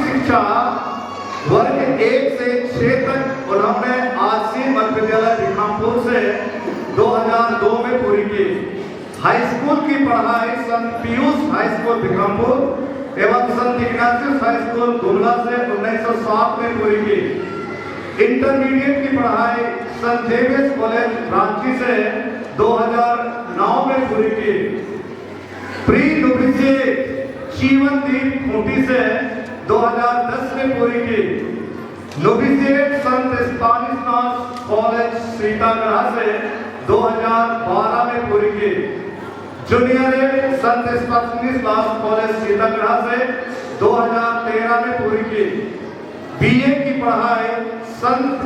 शिक्षा वर्ग 1 से 6 तक उन्होंने आरसी मध्य विद्यालय भिखामपुर से 2002 में पूरी की। हाई स्कूल की पढ़ाई संत पीयूष हाई स्कूल भिखामपुर एवं संत इग्नासियस हाई स्कूल गुमला से 1907 में पूरी की। इंटरमीडिएट की पढ़ाई संत जेवियर्स कॉलेज रांची से 2009 में पूरी की। प्री नोविसिएट जीवनदीप खूंटी से 2010 में पूरी की। नोविसिएट संत स्तानिस्लास कॉलेज सीतागढ़ से 2012 में पूरी की। जूनियर संत स्तानिस्लास कॉलेज सीतागढ़ से 2013 में पूरी की। बीए की पढ़ाई संत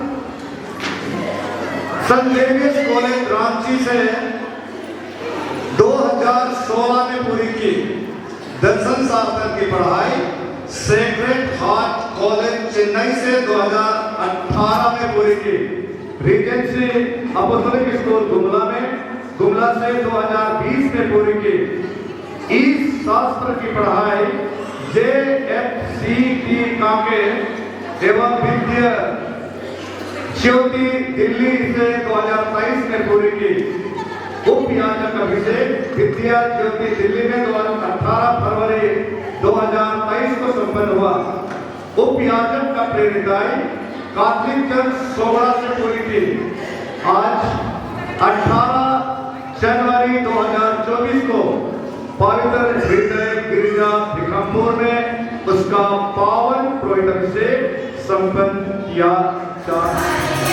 जेवियर्स कॉलेज रांची से 2016 में पूरी की। दर्शन शास्त्र की पढ़ाई सेक्रेड हार्ट कॉलेज चेन्नई से 2018 में पूरी की। रीजेंसी अपोस्टोलिक स्कूल गुमला से 2020 में पूरी की। इस शास्त्र की पढ़ाई JFCT कांके एवं विद्या ज्योति दिल्ली से 2023 में पूरी की। उप याजक अभिषेक विद्या ज्योति दिल्ली में 18 फरवरी 2023 को संपन्न हुआ। उप याजक का प्रेरिताई कैथोलिक चर्च सोगड़ा से पूरी की। आज 18 जनवरी 2024 को पवित्र हृदय गिरिजा भिखामपुर में उसका पावन पुरोहित अभिषेक संपन्न किया जा रहा है।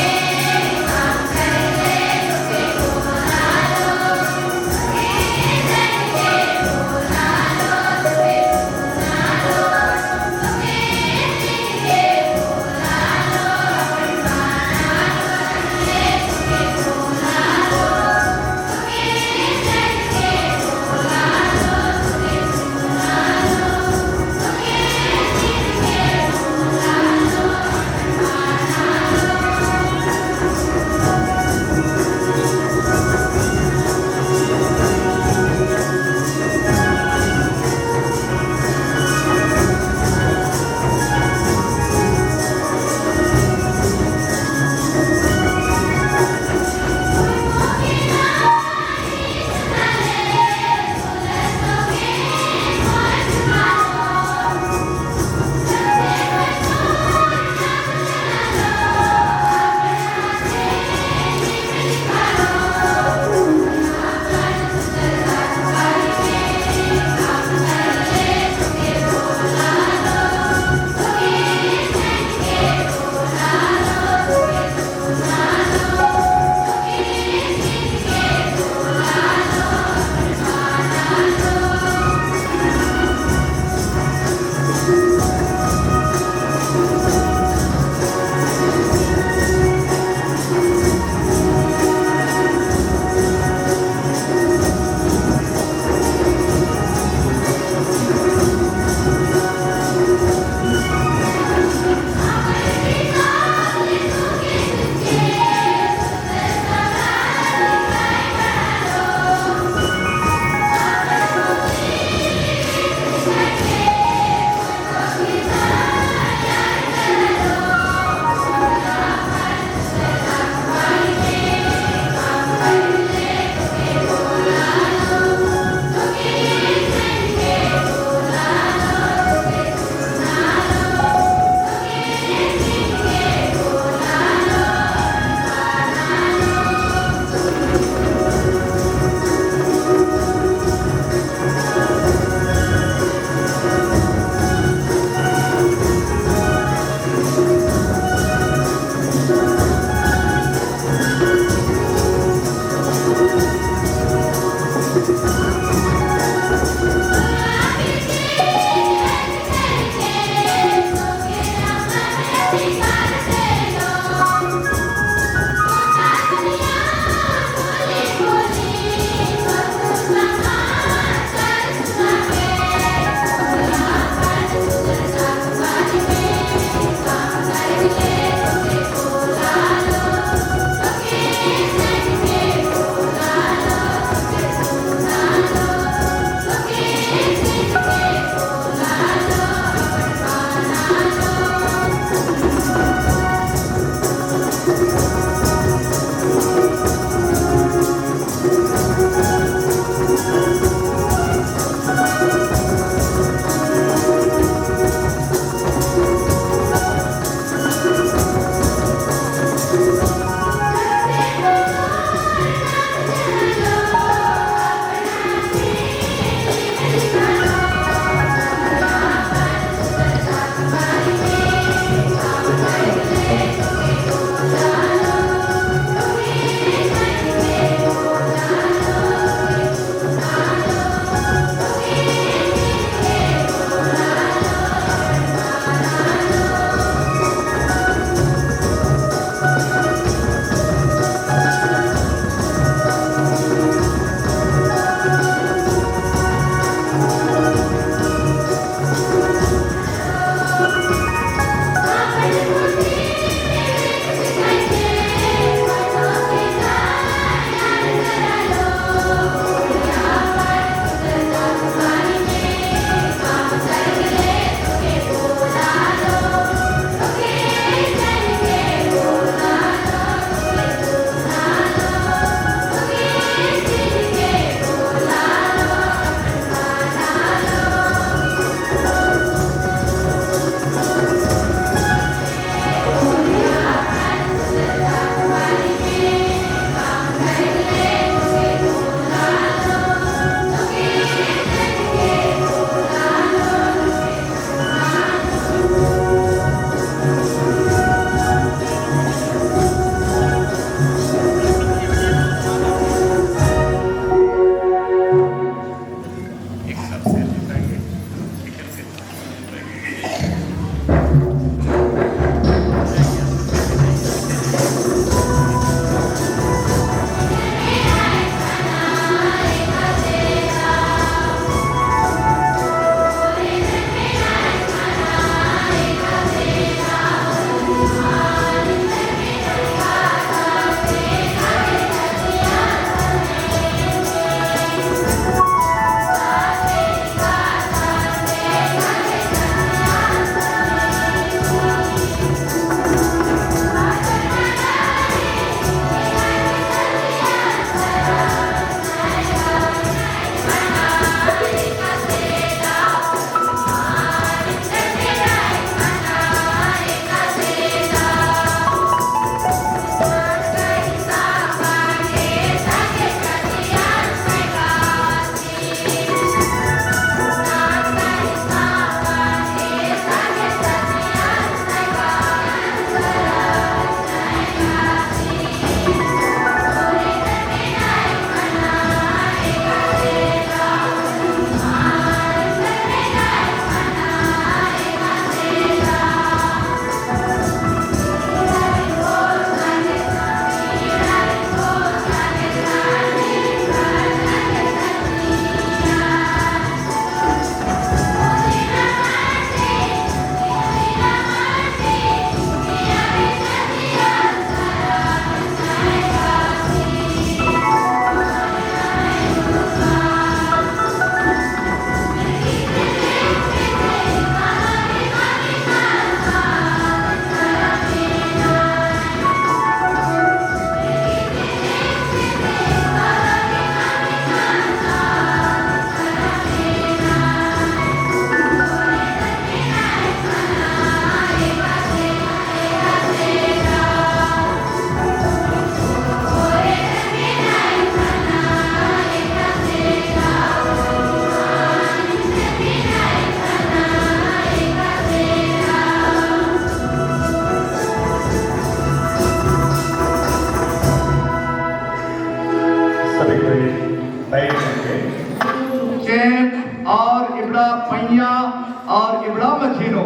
मछीनो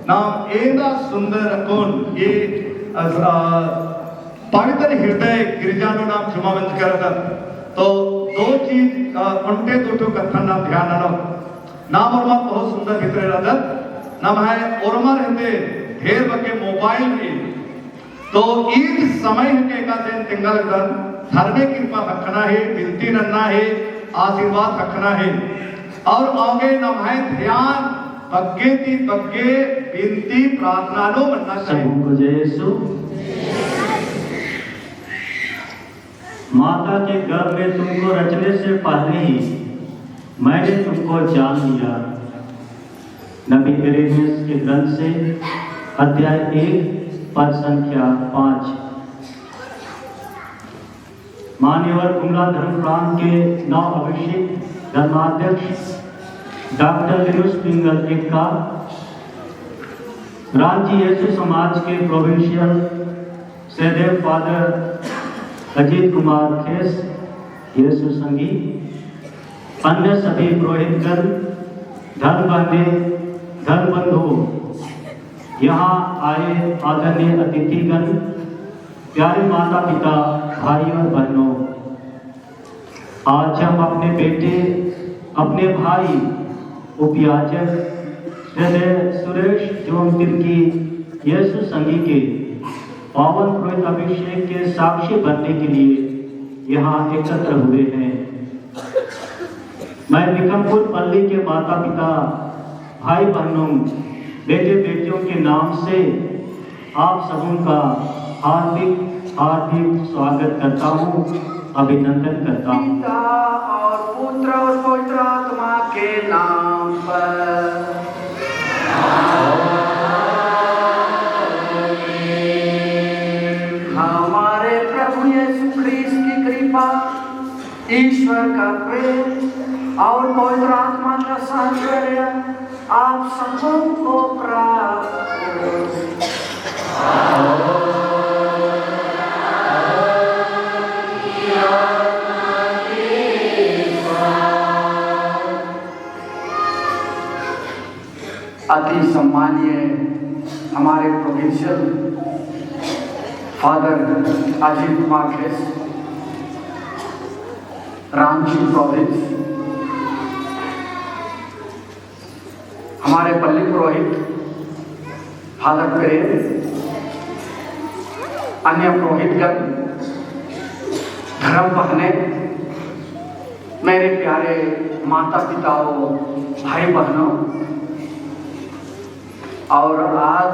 नाम एदा सुंदर कौन ये पवित्र हृदय गिरजानो नाम जुमावंत करता तो दो चीज उनटे दो कथन नाम ध्यान आनो नाम और मत बहुत सुंदर भीतर रहता नाम है ओरमा रहते ढेर बके मोबाइल में तो ईद समय के का दिन तिंगल गन धर्मे कृपा रखना है विनती रखना है आशीर्वाद रखना है और आगे नाम है ध्यान बग्गे ती बग्गे विनती प्रार्थना लो बनना चाहिए। जय यीशु। माता के गर्भ में तुमको रचने से पहले ही मैंने तुमको जान लिया। नबी यिर्मयाह के ग्रंथ से अध्याय 1 पद संख्या 5। मान्यवर कुमला धर्म प्रांत के नव अभिषेक धर्माध्यक्ष डॉक्टर विनुष पिंगल एक्का, रांची यीशु समाज के प्रोविंशियल सदैव फादर अजीत कुमार खेस यीशु संगी, अन्य सभी पुरोहितगण, धर्म बंधु, यहाँ आए आदरणीय अतिथिगण, प्यारे माता पिता, भाई और बहनों, आज हम अपने बेटे, अपने भाई उपयाजक सुरेश जोन तिर्की यीशु संगी के पावन पुरोहित अभिषेक के साक्षी बनने के लिए यहाँ एकत्र हुए हैं। मैं निकमपुर पल्ली के माता पिता, भाई बहनों, बेटे बेटियों के नाम से आप सबों का हार्दिक स्वागत करता हूँ, अभिनंदन करता हूँ। पिता और पुत्र और पवित्र आत्मा के नाम पर हमारे प्रभु यीशु ख्रीस्त की कृपा, ईश्वर का प्रेम और पवित्र आत्मा का साहचर्य आप सबों को प्राप्त हो। अति सम्मानीय हमारे प्रोविंशियल फादर अजीत कुमार खेस, रांची प्रोविंस, हमारे पल्ली पुरोहित फादर प्रेम, अन्य पुरोहितगण, धर्म बहने, मेरे प्यारे माता पिताओं, भाई बहनों, और आज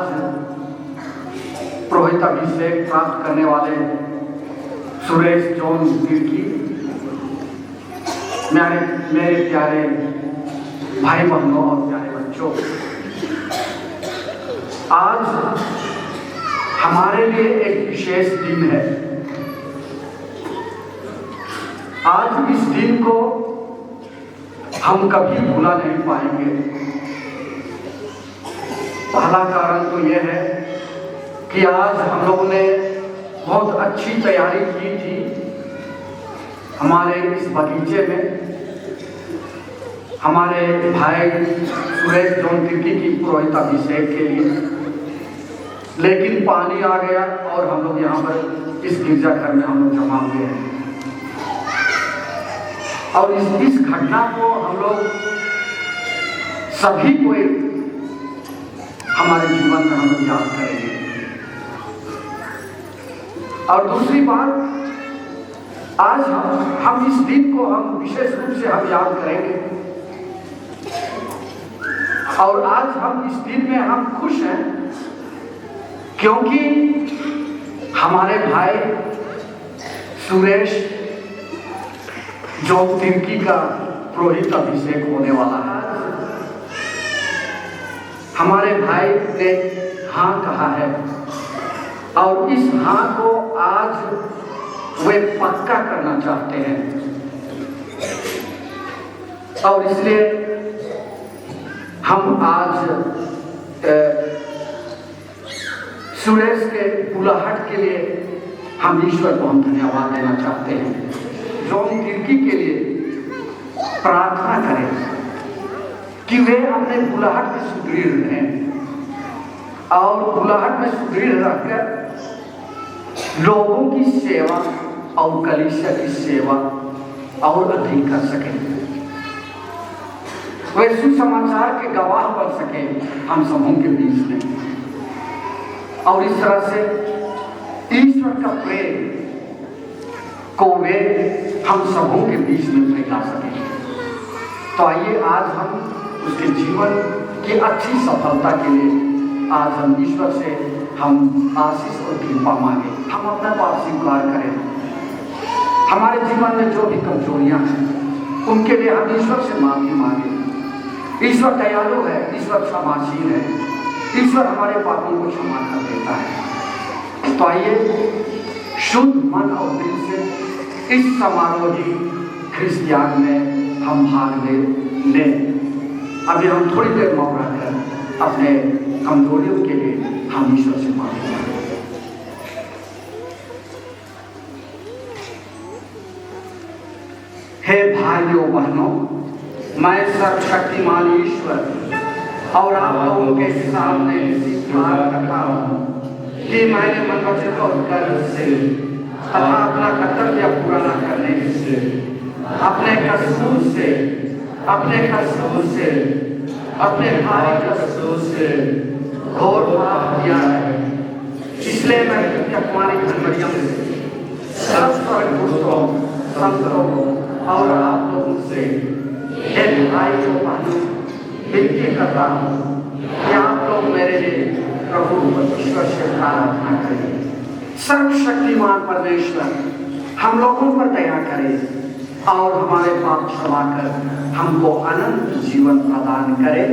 पुरोहित अभिषेक प्राप्त करने वाले सुरेश जोन तिर्की, मेरे प्यारे भाई बहनों और प्यारे बच्चों, आज हमारे लिए एक विशेष दिन है। आज इस दिन को हम कभी भूला नहीं पाएंगे। पहला कारण तो यह है कि आज हम लोगों ने बहुत अच्छी तैयारी की थी हमारे इस बगीचे में, हमारे भाई सुरेश जोन तिर्की की पुरोहित अभिषेक के लिए, लेकिन पानी आ गया और हम लोग यहाँ पर इस गिरजाघर में हम लोग जमा हुए हैं। और इस घटना को हम लोग सभी को हमारे जीवन में हम लोग याद करेंगे। और दूसरी बात, आज हम इस दिन को हम विशेष रूप से हम याद करेंगे। और आज हम इस दिन में हम खुश हैं क्योंकि हमारे भाई सुरेश जोन तिर्की का पुरोहित अभिषेक होने वाला है। हमारे भाई ने हाँ कहा है और इस हाँ को आज वे पक्का करना चाहते हैं। और इसलिए हम आज सुरेश के बुलाहट के लिए हम ईश्वर को हम धन्यवाद देना चाहते हैं। जोन तिर्की के लिए प्रार्थना करें कि वे अपने बुलाहट में सुदृढ़ रहें और बुलाहट में सुदृढ़ रहकर लोगों की सेवा और कलीसिया की सेवा और अधिक कर सकें, वे सुसमाचार के गवाह बन सके हम समूह के बीच में, और इस तरह से ईश्वर का प्रेम को वे हम समूह के बीच में फैला सकें। तो आइए आज हम उसके जीवन की अच्छी सफलता के लिए आज हम ईश्वर से हम आशीष और कृपा मांगे। हम अपना पाप स्वीकार करें, हमारे जीवन में जो भी कमजोरियां हैं उनके लिए हम ईश्वर से माफी मांगे। ईश्वर दयालु है, ईश्वर क्षमाशील है, ईश्वर हमारे पापों को क्षमा कर देता है। तो आइए शुद्ध मन और दिल से इस समारोही क्रिस्टियान में हम भाग लें। अभी हम थोड़ी देर मौन रखकर अपने कमजोरियों के लिए हम ईश्वर से मांगे। हे भाइयों बहनों, मैं सर्वशक्तिमान ईश्वर और आप लोगों के सामने स्वीकार करता हूँ कि मैंने मन वचन और कर्म से तथा अपना कर्तव्य पूरा न करने से अपने कसूर से अपने भारी कसूर से घोर पाप किया है। इसलिए मैं तुम्हारी धनमरियम से संतों और आप लोगों से हे भाई को विनती करता हूँ कि आप लोग मेरे लिए प्रभु ईश्वर से प्रार्थना करें। सर्वशक्तिमान परमेश्वर हम लोगों पर दया करे और हमारे पाप क्षमा कर हमको अनंत जीवन प्रदान करे।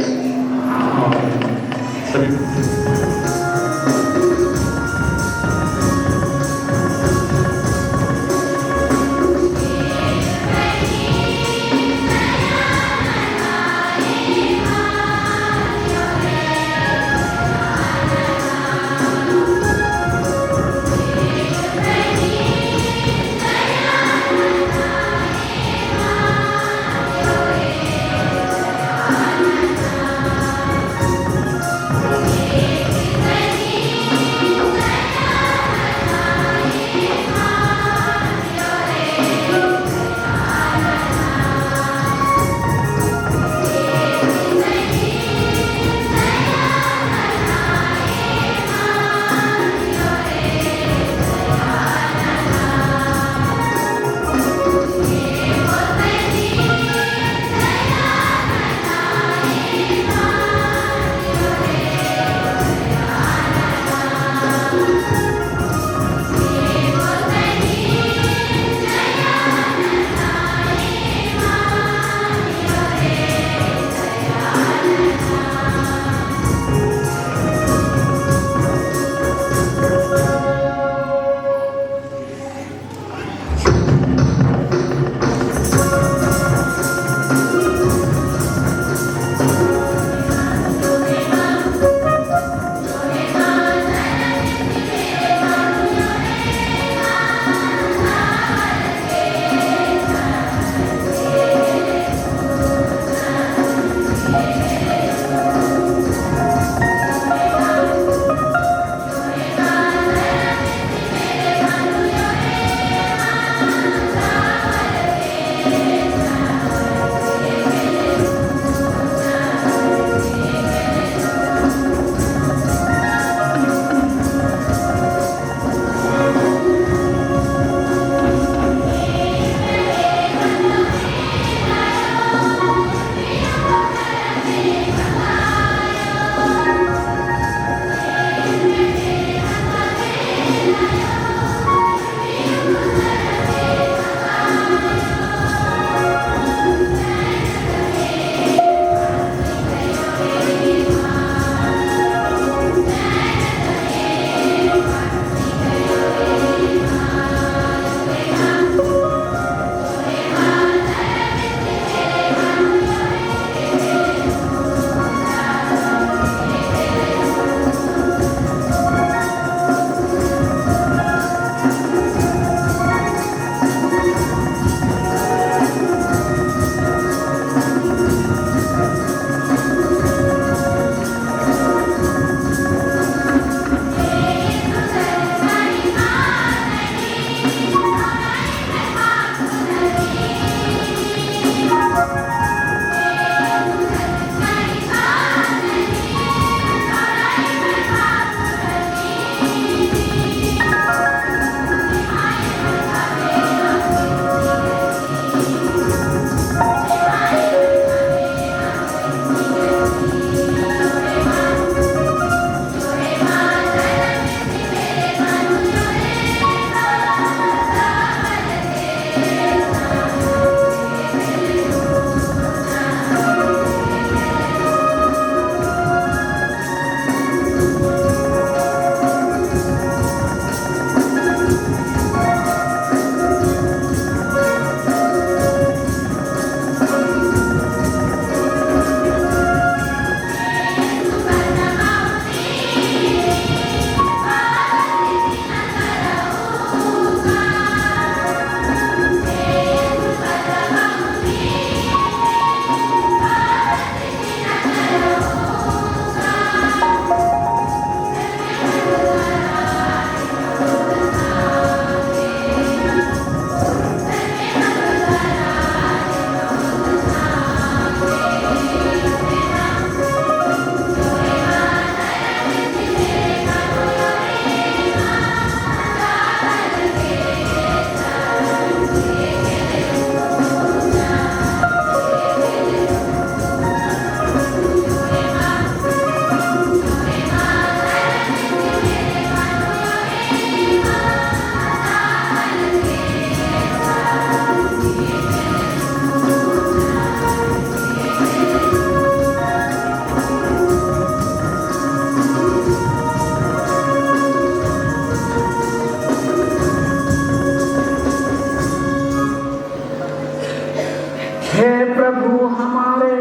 हे प्रभु हमारे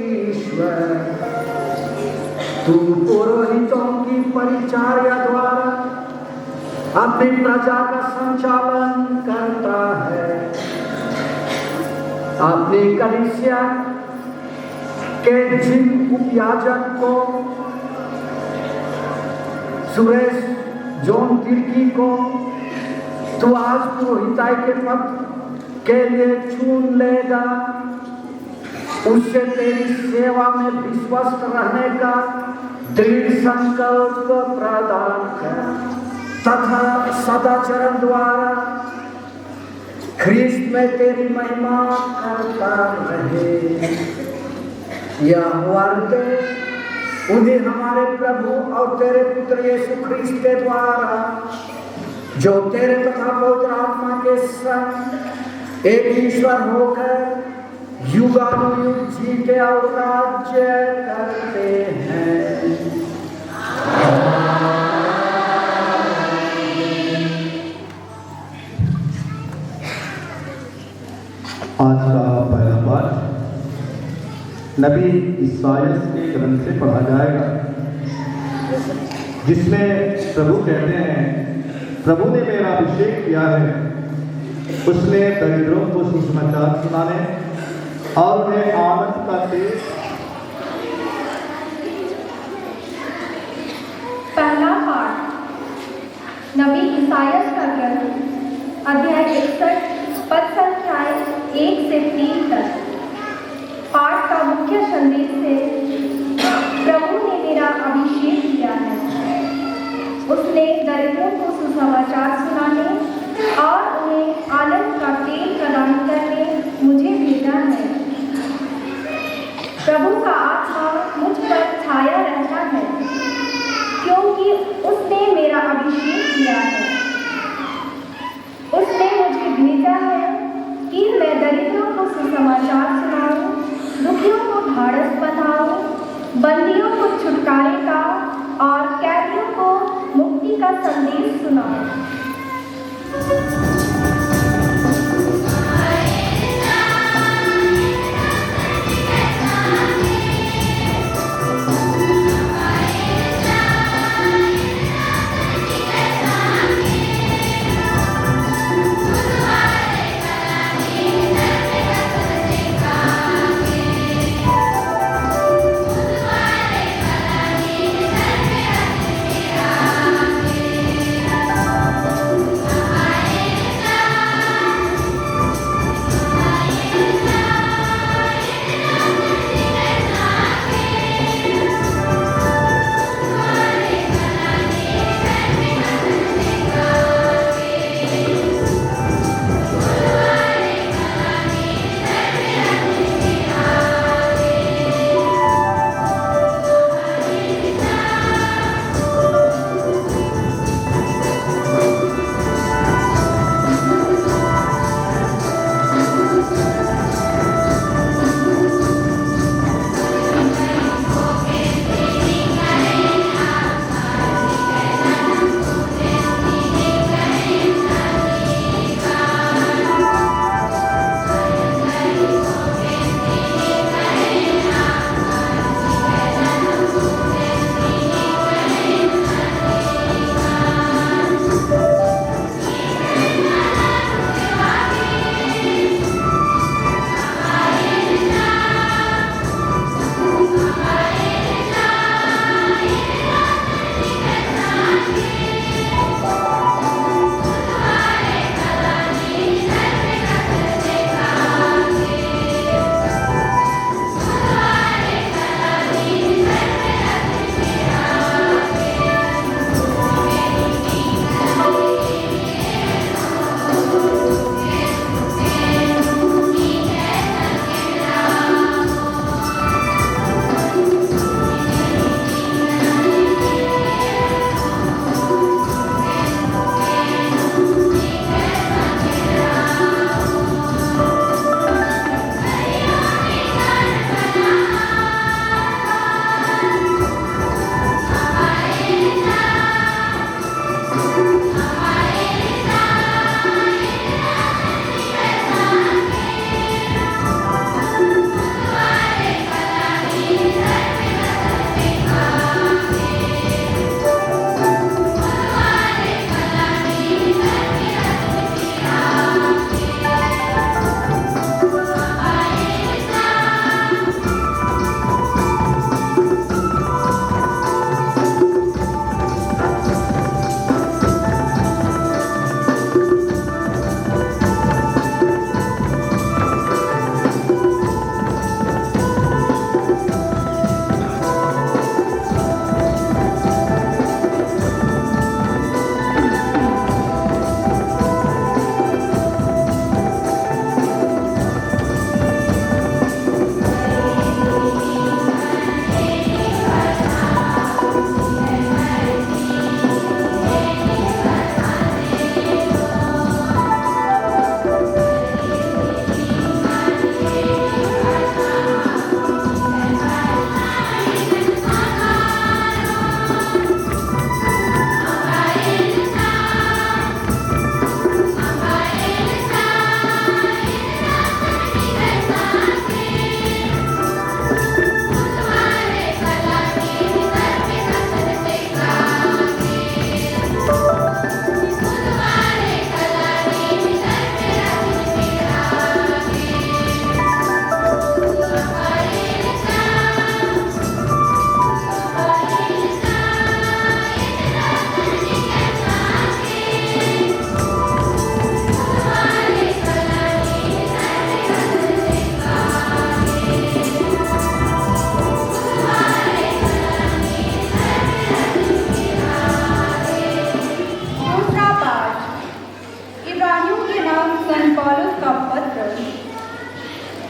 ईश्वर, तू पुरोहितों की परिचर्या द्वारा अपनी प्रजा का संचालन करता है। अपनी कलीसिया के जिन उपयाजक को, सुरेश जॉन तिर्की को तू आज पुरोहिताई के पद के लिए चुन लेगा, उससे तेरी सेवा में विश्वस्त रहने का दृढ़ संकल्प प्रदान कर तथा सदाचरण द्वारा ख्रिस्त में तेरी महिमा करता रहे। यह वर्ते उन्हें हमारे प्रभु और तेरे पुत्र यीशु ख्रिस्त के द्वारा, जो तेरे तथा पवित्र आत्मा के संग एक ईश्वर होकर युगानुयुग जीते और राज्य करते हैं। आज का पहला पाठ नबी ईसायास के ग्रंथ से पढ़ा जाएगा, जिसमें प्रभु कहते हैं, प्रभु ने मेरा अभिषेक किया है, उसने दरिद्रों को सुसमाचार सुनाने और उन्हें आनंद का तेज। पहला पाठ नबी ईसायास का ग्रंथ अध्याय 61 पद संख्याएं 1 से 3 तक। पाठ का मुख्य संदेश है, प्रभु ने मेरा अभिषेक किया है, उसने दरिद्रों को सुसमाचार सुनाने और उन्हें आनंद का तेल प्रदान करने मुझे भेजा है। प्रभु का आत्मा मुझ पर छाया रहता है, क्योंकि उसने मेरा अभिषेक किया है। उसने मुझे भेजा है कि मैं दरिद्रों को सुसमाचार सुनाऊं, दुखियों को ढाढ़स बंधाऊं, बंदियों को छुटकारे का और कैदियों को मुक्ति का संदेश सुनाऊं।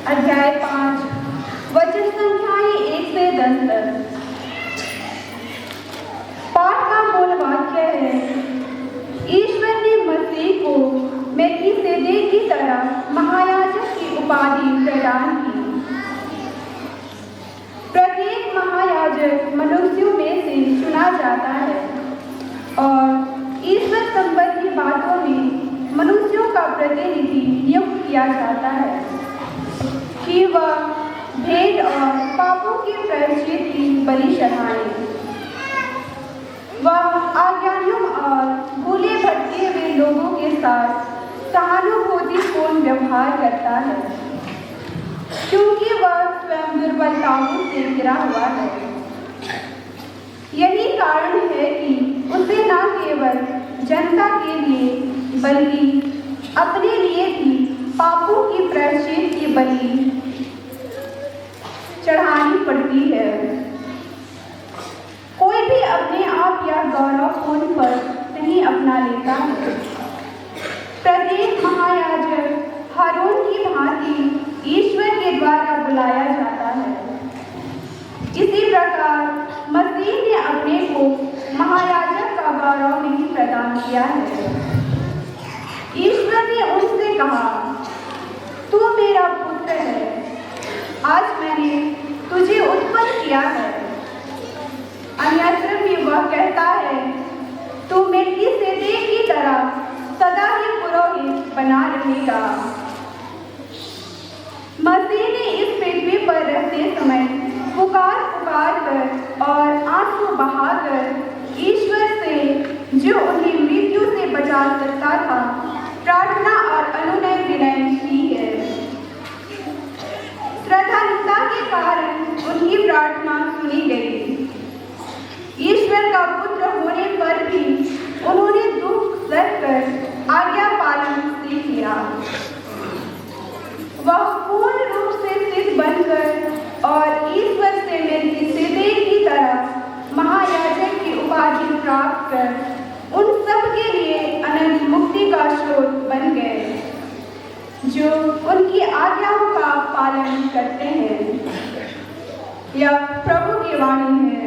अध्याय 5 वचन संख्याएं 1 से 10 तक। पाठ का मूल वाक्य है, ईश्वर ने मसीह को मेल्कीसेदेक की तरह महायाजक की उपाधि प्रदान की। प्रत्येक महायाजक मनुष्यों में से चुना जाता है और ईश्वर संबंधी बातों में मनुष्यों का प्रतिनिधि नियुक्त किया जाता है कि वह भेद और पापों के प्रायश्चित की बलि चढ़ाए। वह अज्ञानियों और भूले भटके हुए लोगों के साथ सहानुभूतिपूर्ण व्यवहार करता है, क्योंकि वह स्वयं दुर्बलताओं से घिरा हुआ है। यही कारण है कि उसे न केवल जनता के लिए बल्कि अपने लिए भी पापों की प्रायश्चित की बलि चढ़ानी पड़ती है। कोई भी अपने आप या गौरवपूर्ण पद नहीं अपना लेता है। प्रत्येक महायाजक हारून की भांति ईश्वर के द्वारा बुलाया जाता है। इसी प्रकार मसीह ने अपने को महायाजक का गौरव नहीं प्रदान किया है। ईश्वर ने उनसे कहा, तू मेरा पुत्र है, आज मैंने तुझे उत्पन्न किया है। अन्यत्र भी वह कहता है, तू मेल्कीसेदेक की तरह सदा ही पुरोहित बना रहेगा। मसीह ने इस पृथ्वी पर रहते समय पुकार कर और आंसू बहाकर ईश्वर से, जो उन्हें मृत्यु से बचा सकता था, प्रार्थना और अनुनय विनय की है। श्रद्धालुता के कारण उनकी प्रार्थना सुनी गई। ईश्वर का पुत्र होने पर भी उन्होंने दुख सहकर आज्ञा पालन सीख लिया। वह पूर्ण रूप से सिद्ध बनकर और ईश्वर से मेल्कीसेदेक की तरह महायाजक की उपाधि प्राप्त कर उन सब के लिए अनंत मुक्ति का स्रोत बन गए, जो उनकी आज्ञाओं का पालन करते हैं। यह प्रभु की वाणी है।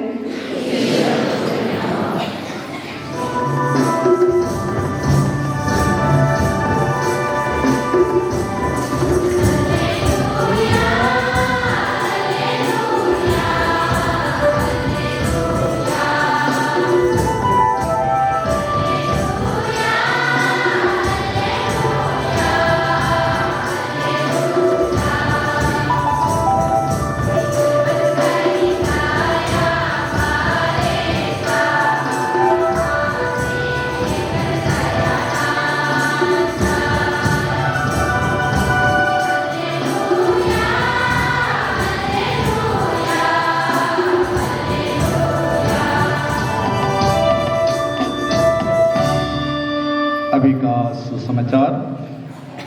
अभी का सुसमाचार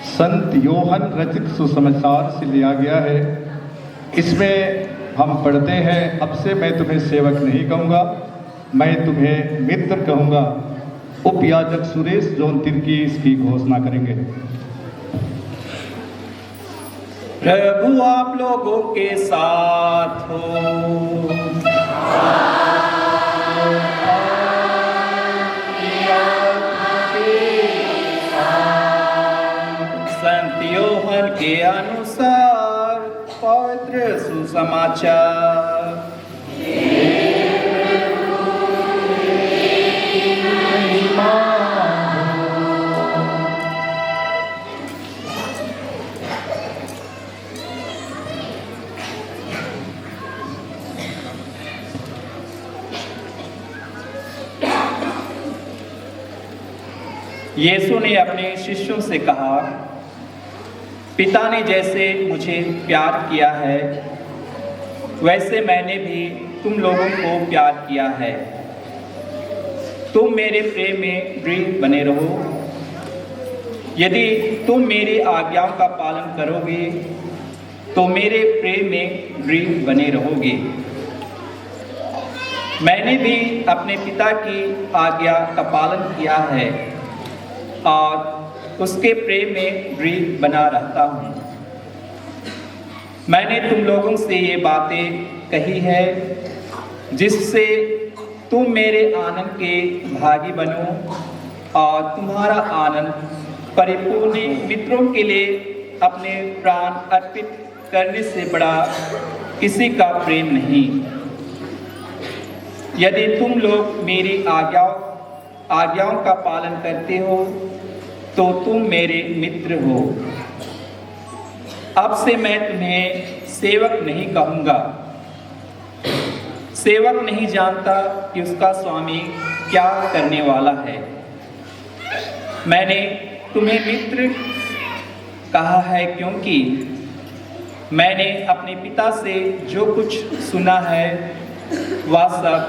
संत योहन रचित सुसमाचार से लिया गया है। इसमें हम पढ़ते हैं, अब से मैं तुम्हें सेवक नहीं कहूँगा, मैं तुम्हें मित्र कहूँगा। उपयाजक सुरेश जोन तिर्की इसकी घोषणा करेंगे। प्रभु आप लोगों के साथ हो। संत योहन के अनुसार पवित्र सुसमाचार। यीशु ने अपने शिष्यों से कहा, पिता ने जैसे मुझे प्यार किया है, वैसे मैंने भी तुम लोगों को प्यार किया है। तुम मेरे प्रेम में दृढ़ बने रहो। यदि तुम मेरी आज्ञाओं का पालन करोगे तो मेरे प्रेम में दृढ़ बने रहोगे। मैंने भी अपने पिता की आज्ञा का पालन किया है और उसके प्रेम में दृढ़ बना रहता हूँ। मैंने तुम लोगों से ये बातें कही है जिससे तुम मेरे आनंद के भागी बनो और तुम्हारा आनंद परिपूर्ण। मित्रों के लिए अपने प्राण अर्पित करने से बड़ा किसी का प्रेम नहीं। यदि तुम लोग मेरी आज्ञाओं का पालन करते हो तो तुम मेरे मित्र हो। अब से मैं तुम्हें सेवक नहीं कहूँगा। सेवक नहीं जानता कि उसका स्वामी क्या करने वाला है। मैंने तुम्हें मित्र कहा है क्योंकि मैंने अपने पिता से जो कुछ सुना है वह सब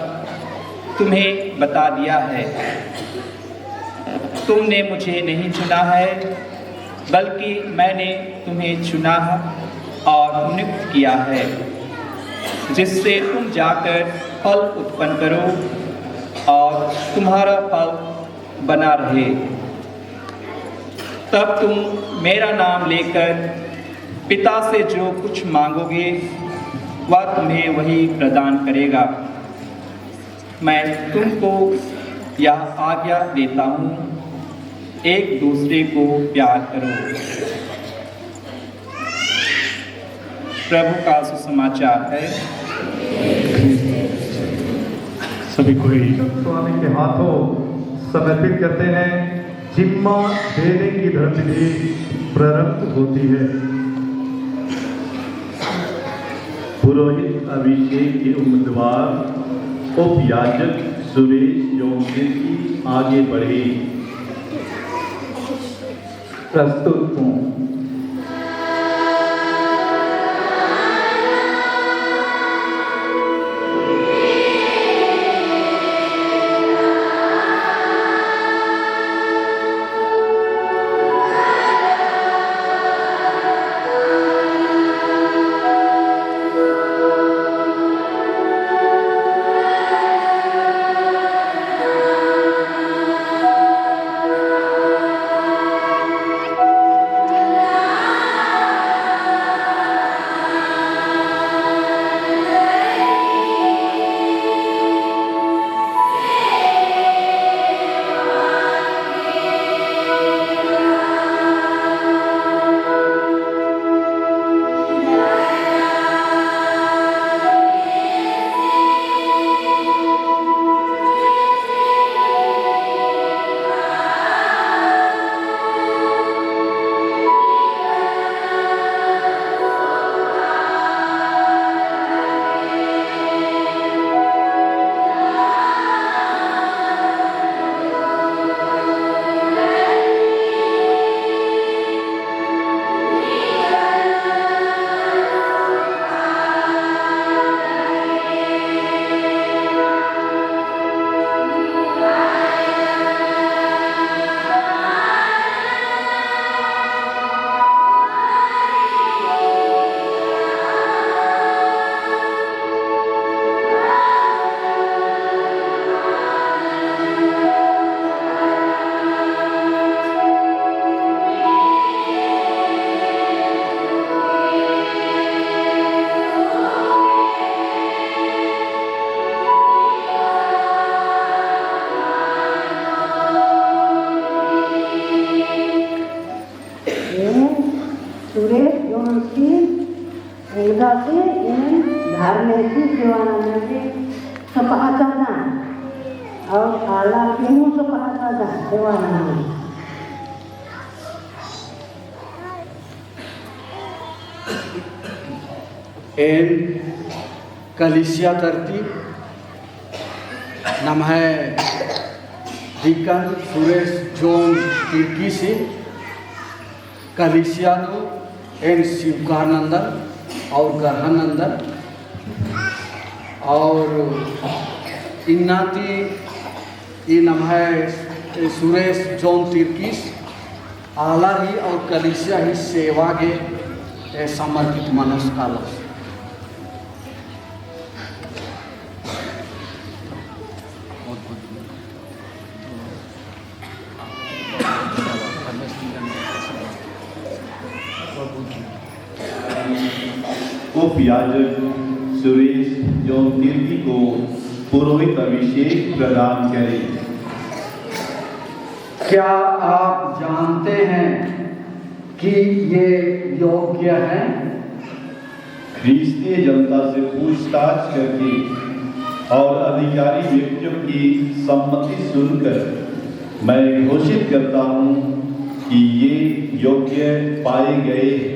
तुम्हें बता दिया है। तुमने मुझे नहीं चुना है बल्कि मैंने तुम्हें चुना और नियुक्त किया है जिससे तुम जाकर फल उत्पन्न करो और तुम्हारा फल बना रहे। तब तुम मेरा नाम लेकर पिता से जो कुछ मांगोगे वह तुम्हें वही प्रदान करेगा। मैं तुमको यह आज्ञा देता हूँ, एक दूसरे को प्यार करो। प्रभु का सुसमाचार है। सभी कोई स्वामी के हाथों समर्पित करते हैं। जिम्मा देने की धर्म भी प्रारंभ होती है। पुरोहित अभिषेक के उम्मीदवार उपयाजक सुरेश जोंगिल की आगे बढ़े। प्रस्तुत हूँ। एन कलिसिया तरती नाम है डीकन सुरेश जोन तिर्की से कलिसिया तो एन शिवकानंदन और ग्रहानंदन और इन्नाती ये नाम है सुरेश जोन तिर्कीस आला ही और कलिसिया ही सेवा के समर्पित मनुष्य का लक्ष्य उपयाजक सुरेश जॉन तिर्की को पुरोहित अभिषेक प्रदान करें। क्या आप जानते हैं कि ये योग्य है? ख्रिस्तीय जनता से पूछताछ करके और अधिकारी व्यक्तियों की सम्मति सुनकर मैं घोषित करता हूं कि ये योग्य पाए गए हैं।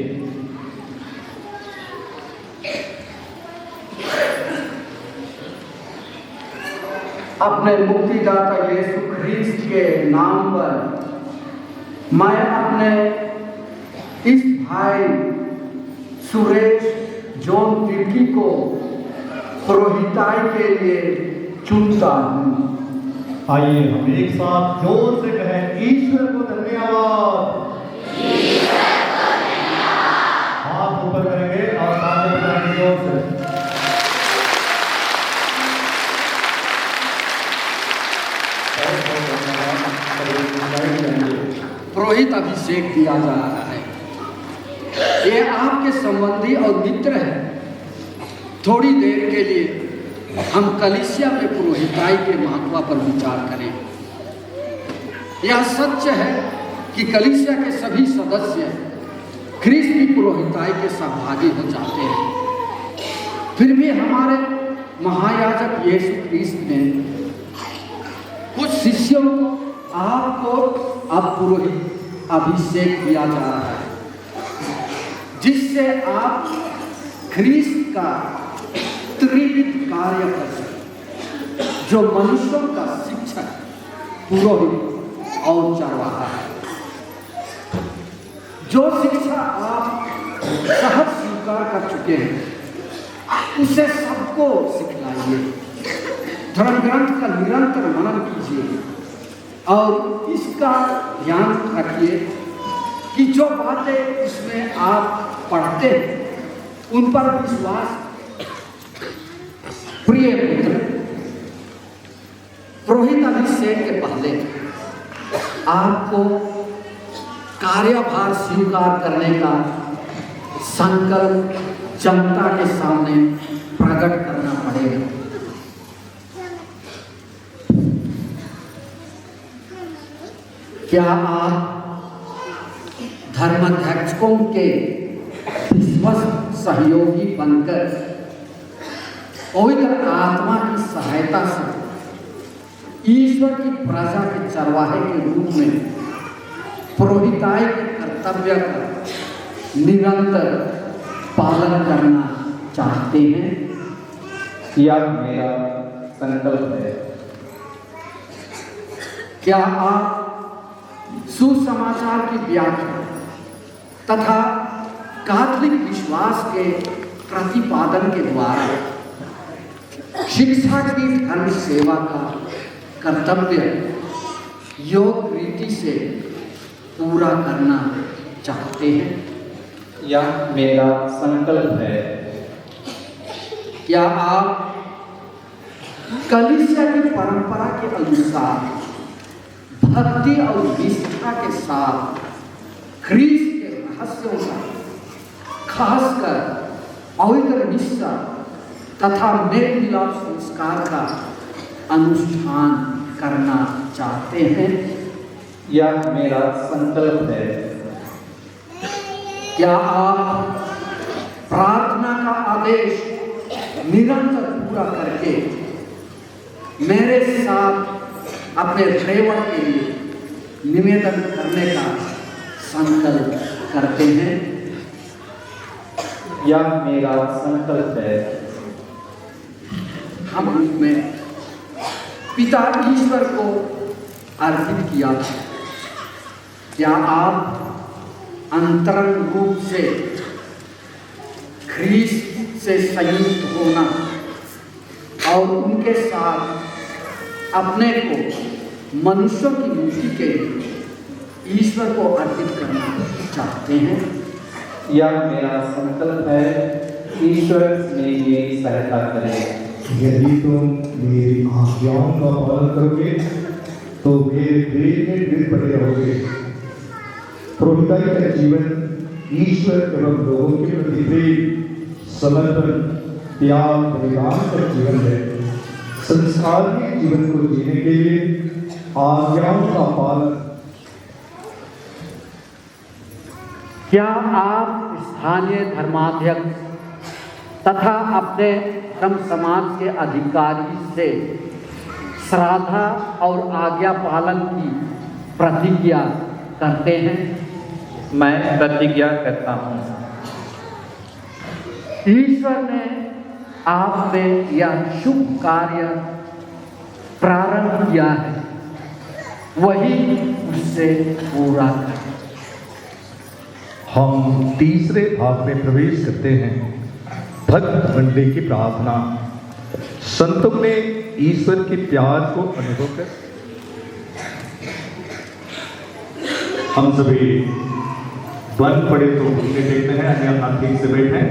अपने मुक्तिदाता यीशु ख्रीस्त के नाम पर मैं अपने इस भाई सुरेश जॉन तिर्की को पुरोहिताई के लिए चुनता हूँ। आइए हम एक साथ जोर से कहें, ईश्वर को धन्यवाद। हाथ ऊपर करेंगे और ताली बजाएंगे जोर से। पुरोहित अभिषेक दिया जा रहा है। ये आपके संबंधी और मित्र है। थोड़ी देर के लिए हम कलीसिया में पुरोहिताई के महत्व पर विचार करें। यह सच है कि कलीसिया के सभी सदस्य ख्रीस्त की पुरोहिताई के सहभागी हो जाते हैं। फिर भी हमारे महायाजक यीशु ख्रीस्त ने कुछ शिष्यों को आपको अब पुरोहित अभिषेक दिया जा रहा है, जिससे आप ख्रीस्त का त्रिविध कार्य कर सकें, जो मनुष्यों का शिक्षक, पुरोहित और चरवाहा है। जो शिक्षा आप सहज स्वीकार कर चुके हैं, उसे सबको सिखलाइए। धर्म ग्रंथ का निरंतर मनन कीजिए और इसका ध्यान रखिए कि जो बातें उसमें आप पढ़ते हैं उन पर विश्वास। प्रिय मित्र, पुरोहित अभिषेक के पहले आपको कार्यभार स्वीकार करने का संकल्प जनता के सामने प्रकट करना पड़ेगा। क्या आप धर्माध्यक्षों के विश्वस्त सहयोगी बनकर पवित्र आत्मा की सहायता से ईश्वर की प्रजा के चरवाहे के रूप में पुरोहिताई के कर्तव्य का निरंतर पालन करना चाहते हैं? यह मेरा संकल्प है। क्या आप सुसमाचार की व्याख्या तथा कैथोलिक विश्वास के प्रतिपादन के द्वारा शिक्षा की धर्म सेवा का कर्तव्य योग रीति से पूरा करना चाहते हैं? यह मेरा संकल्प है। क्या आप कलीसिया की परंपरा के अनुसार भक्ति और निष्ठा के साथ ख्रीस्त के रहस्यों का, खासकर पवित्र मिस्सा तथा मेल मिलाप संस्कार का अनुष्ठान करना चाहते हैं? यह मेरा संकल्प है। क्या आप प्रार्थना का आदेश निरंतर पूरा करके मेरे साथ अपने सेवक के लिए निवेदन करने का संकल्प करते हैं? यह मेरा संकल्प है। हम उसमें पिता ईश्वर को अर्पित किया था। क्या आप अंतरंग रूप से ख्रीस्त से संयुक्त होना और उनके साथ अपने को मनुष्यों की मुक्ति के लिए ईश्वर को अर्पित करना चाहते हैं? यह मेरा संकल्प है। ईश्वर मेरी सहायता करे। यदि तुम मेरी आज्ञाओं का पालन करोगे तो मेरे प्रेम में दृढ़ बने रहोगे। पुरोहिताई का जीवन ईश्वर एवं लोगों के प्रति प्रेम, समर्पण, त्याग, बलिदान का जीवन है। संसार के जीवन को जीने के लिए आज्ञाओं का पालन। क्या आप स्थानीय धर्माध्यक्ष तथा अपने धर्म समाज के अधिकारी से श्राद्धा और आज्ञा पालन की प्रतिज्ञा करते हैं? मैं प्रतिज्ञा करता हूँ। ईश्वर ने आप में यह शुभ कार्य प्रारंभ किया है, वही उससे पूरा करें। हम तीसरे भाग में प्रवेश करते हैं। भक्त मंडली की प्रार्थना। संतों ने ईश्वर के प्यार को अनुभव कर हम सभी बन पड़े तो घूमने देखते हैं, अन्य अपना ठीक से बैठे।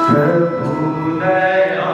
प्रभु दया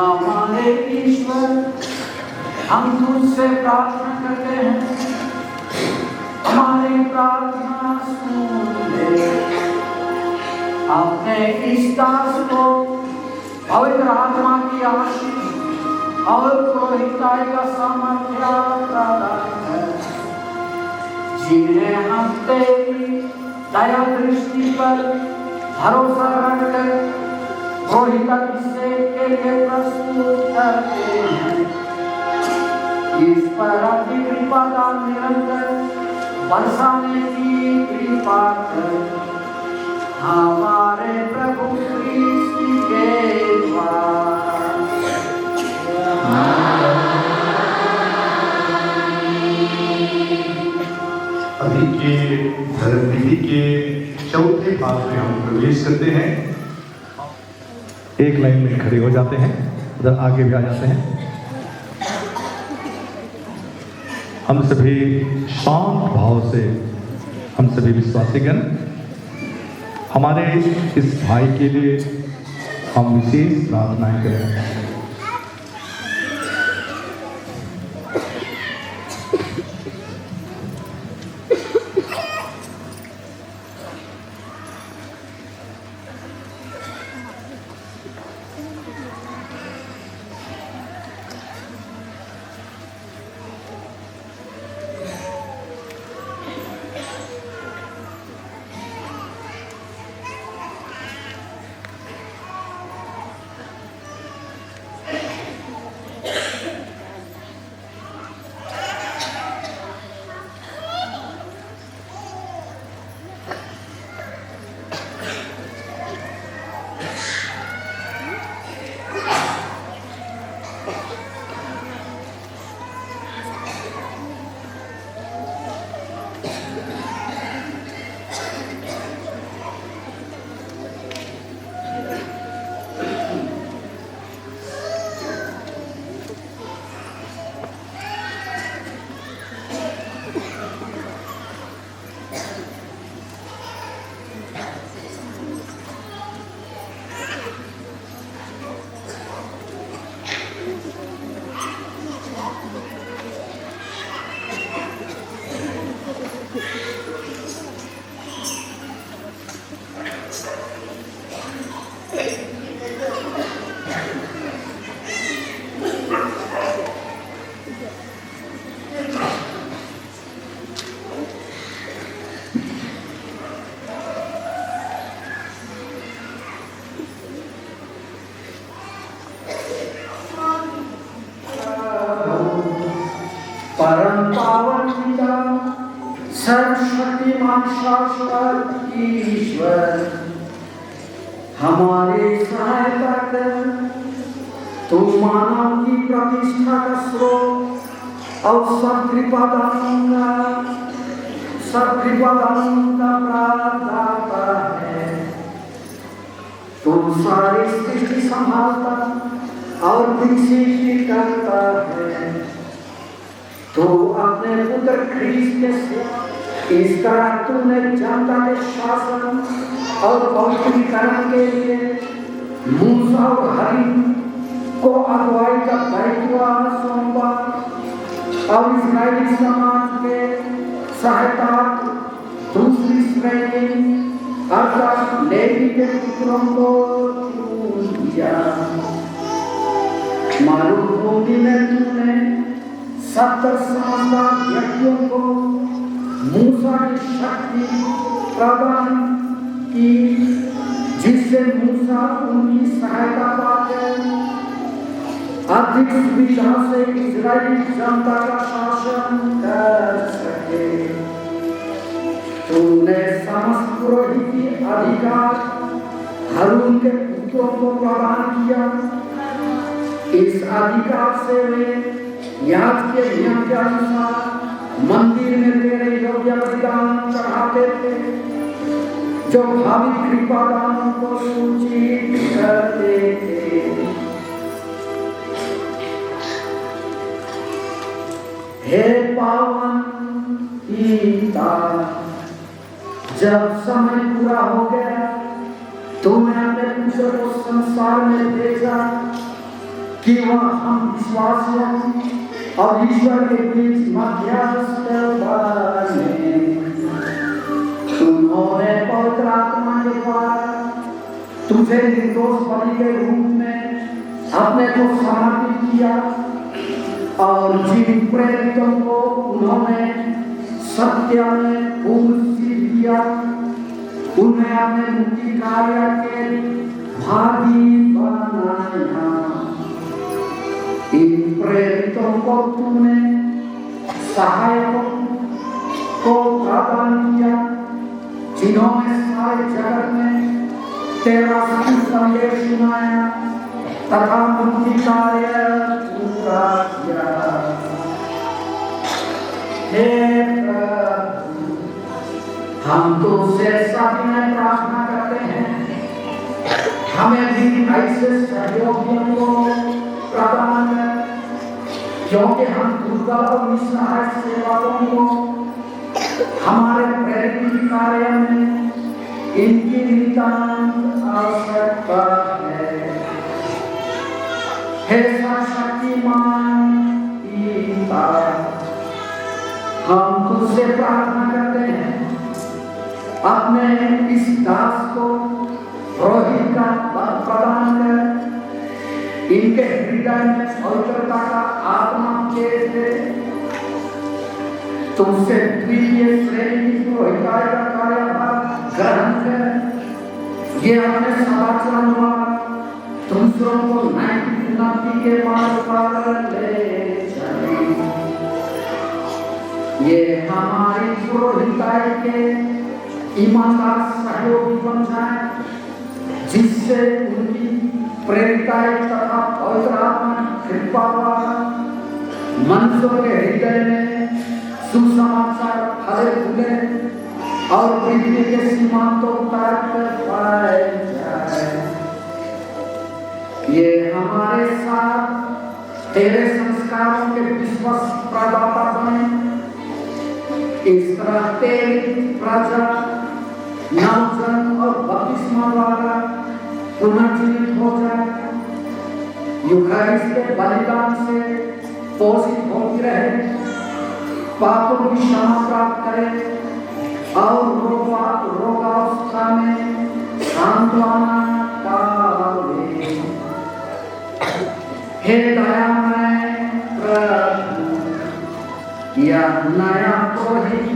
हमारे ईश्वर, हम तुझसे प्रार्थना करते हैं, हमारी प्रार्थना सुन ले। अपने इस दास को पवित्र आत्मा की आशीष और पुरोहिताई का सामर्थ्य प्रदान कर, जिन्हें हम तेरी दया दृष्टि पर भरोसा रखकर पुरोहिताभिषेक के लिए प्रस्तुत करते हैं। इस पर अपनी कृपा का निरंतर बरसाने की कृपा कर, हमारे प्रभु क्रिस्त के द्वारा। अभी के धर्म विधि के चौथे भाग में हम प्रवेश करते हैं। एक लाइन में खड़े हो जाते हैं, उधर आगे भी आ जाते हैं। हम सभी शांत भाव से, हम सभी विश्वासीगण हमारे इस भाई के लिए हम विशेष प्रार्थनाएं करें। परम पावन पिता, सर्वशक्तिमान शाश्वत ईश्वर, हमारे सहायता कर। तू मानव की प्रतिष्ठा का स्रोत और सब कृपादानों का प्रदाता है। तू सारी सृष्टि संभालता और विकसित करता है। तो अपने पुत्र ख्रीस्त से इस तरह तूने जनता के शासन और पवित्रीकरण के लिए मूसा और हारून को अगुवाई का दायित्व सौंपा और इस्राएली समाज के सहायता दूसरी श्रेणी अर्थात लेवी के पुत्रों को चुन लिया। मरुभूमि में तूने 70 समझदार व्यक्तियों को मूसा की शक्ति प्रदान की, जिससे मूसा उनकी सहायता पाकर अधिक सुविधा से इजरायली जनता का शासन कर सके। तूने समस्त पुरोहिती अधिकार हारून के पुत्रों को प्रदान किया। इस अधिकार से वे याद के नियम के अनुसार मंदिर में तेरे योग्य बलिदान चढ़ाते थे, जो भावी कृपादानों को सूचित करते थे। हे पावन पिता, जब समय पूरा हो गया, तूने अपने पुत्र को संसार में भेजा कि वह हम विश्वासियों और ईश्वर के बीच मध्यस्थ बने। उन्होंने पवित्र आत्मा के द्वारा तुझे निर्दोष बलि के रूप में अपने को समर्पित किया और जिन प्रेरितों को उन्होंने सत्य में पूर्ण दिया उन्हें अपने मुक्ति कार्य के भागी बनाया। इन प्रेरितों को तूने सहायकों को प्रदान किया जिन्होंने सारे जगत में तेरा संदेश सुनाया तथा मुक्ति कार्य पूरा किया। हे प्रभु, हम तुझसे सविनय प्रार्थना करते हैं, हमें भी ऐसे सहयोगियों को प्रदान कर, क्योंकि हम दुर्बल और निस्सहाय सेवकों को हमारे प्रेरित कार्य में इनकी नितांत आवश्यकता है। हे सर्वशक्तिमान पिता, हम तुझसे प्रार्थना करते हैं, अपने इस दास को रोहित का बल प्रदान कर, इनके हृदय में पवित्रता का आत्मा के दे। तुमसे द्वितीय श्रेणी की पुरोहिताई का कार्यभार ग्रहण कर, ये अपने समाचार द्वारा दूसरों को नैतिक उन्नति के मार्ग पर ले चले। ये हमारी पुरोहिताई के ईमानदार सहयोगी बन जाए, जिससे उनकी प्रेरिताई तथा पवित्र आत्मा की कृपा द्वारा मनुष्यों के हृदय में सुसमाचार फले फूले और पृथ्वी के सीमांतों तक पाए जाए। ये हमारे साथ तेरे संस्कारों के विश्वास प्रदाता बने। इस तरह तेरी प्रजा नवजन्म और बपतिस्मा द्वारा पुनर्जीवित हो जाए, यूखारिस्ट के बलिदान से पोषित होती रहे, पापों की क्षमा प्राप्त करे और रोगावस्था में सांत्वना पावे। हे दयामय प्रभु, यह नया पुरोहित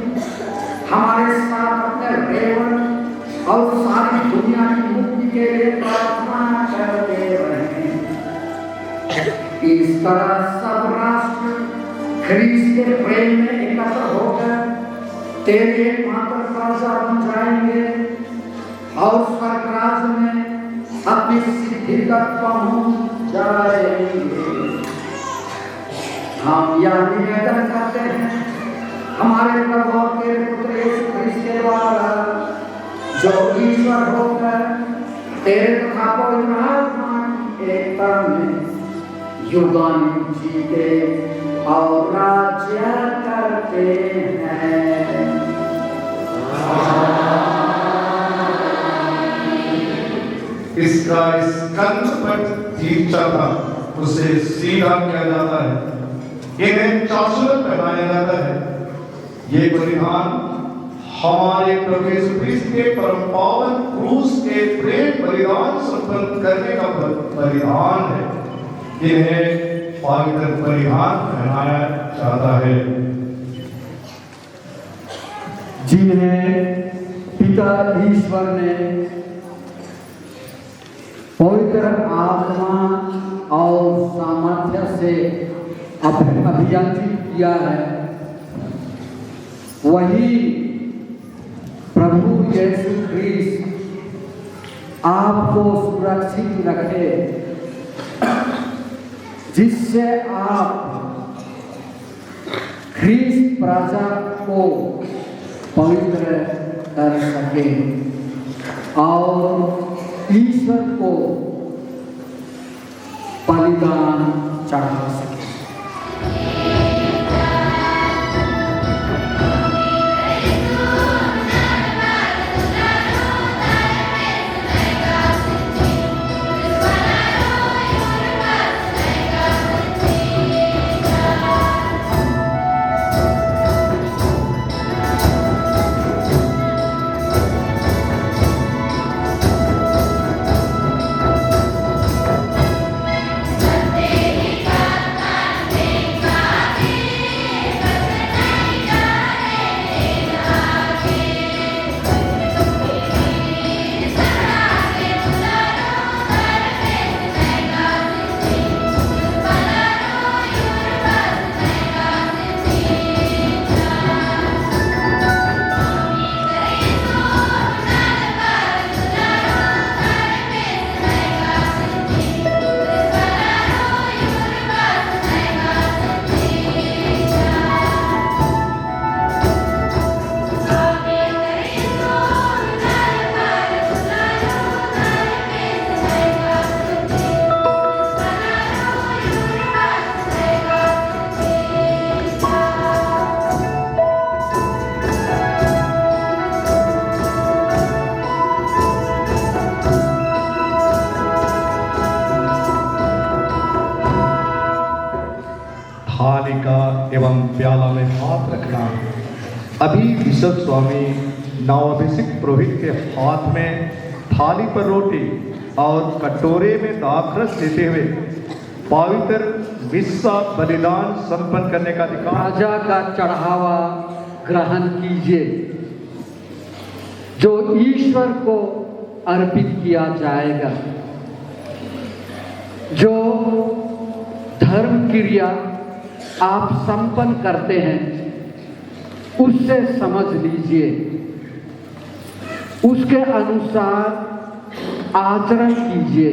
हमारे साथ अपने रेवण और सारी दुनिया की मुक्ति के लिए प्रार्थना करते रहे। इस तरह सब राष्ट्र ख्रीस्त के प्रेम में एकत्र होकर तेरे एकमात्र प्रजा बन जाएंगे और स्वर्ग राज्य में अपनी सिद्धि तक पहुंच जाएंगे। हम यह निवेदन करते हैं हमारे प्रभु और तेरे पुत्र यीशु ख्रीस्त के द्वारा, जो ईश्वर होकर तेरे तथा पवित्र आत्मा की एकता में युगानुयुग जीते और राज्य करते हैं। इसका स्कंद पर तीर्चा था, उसे सीधा किया जाता है, इन्हें चाशुर पहनाया जाता है। ये परिधान हमारे प्रभु यीशु ख्रीस्त के परम पावन क्रूस के प्रेम बलिदान संपन्न करने का परिधान है। इन्हें पवित्र परिधान पहनाया जाता है। जिन्हें पिता ईश्वर ने पवित्र आत्मा और सामर्थ्य से अभियंत्रित किया है, वही प्रभु यीशु ख्रीस्त आपको सुरक्षित रखे, जिससे आप ख्रीस्त प्रजा को पवित्र कर सके और ईश्वर को बलिदान चढ़ा सके। थाली का एवं प्याला में हाथ रखना। अभी बिशप स्वामी नवाभिषिक्त पुरोहित के हाथ में थाली पर रोटी और कटोरे में दाखरस लेते हुए पवित्र मिस्सा बलिदान संपन्न करने का अधिकार। राजा का चढ़ावा ग्रहण कीजिए जो ईश्वर को अर्पित किया जाएगा। जो धर्म क्रिया आप संपन्न करते हैं उससे समझ लीजिए, उसके अनुसार आचरण कीजिए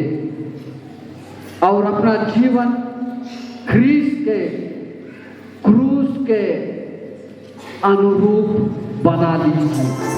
और अपना जीवन ख्रीस्त के क्रूस के अनुरूप बना लीजिए।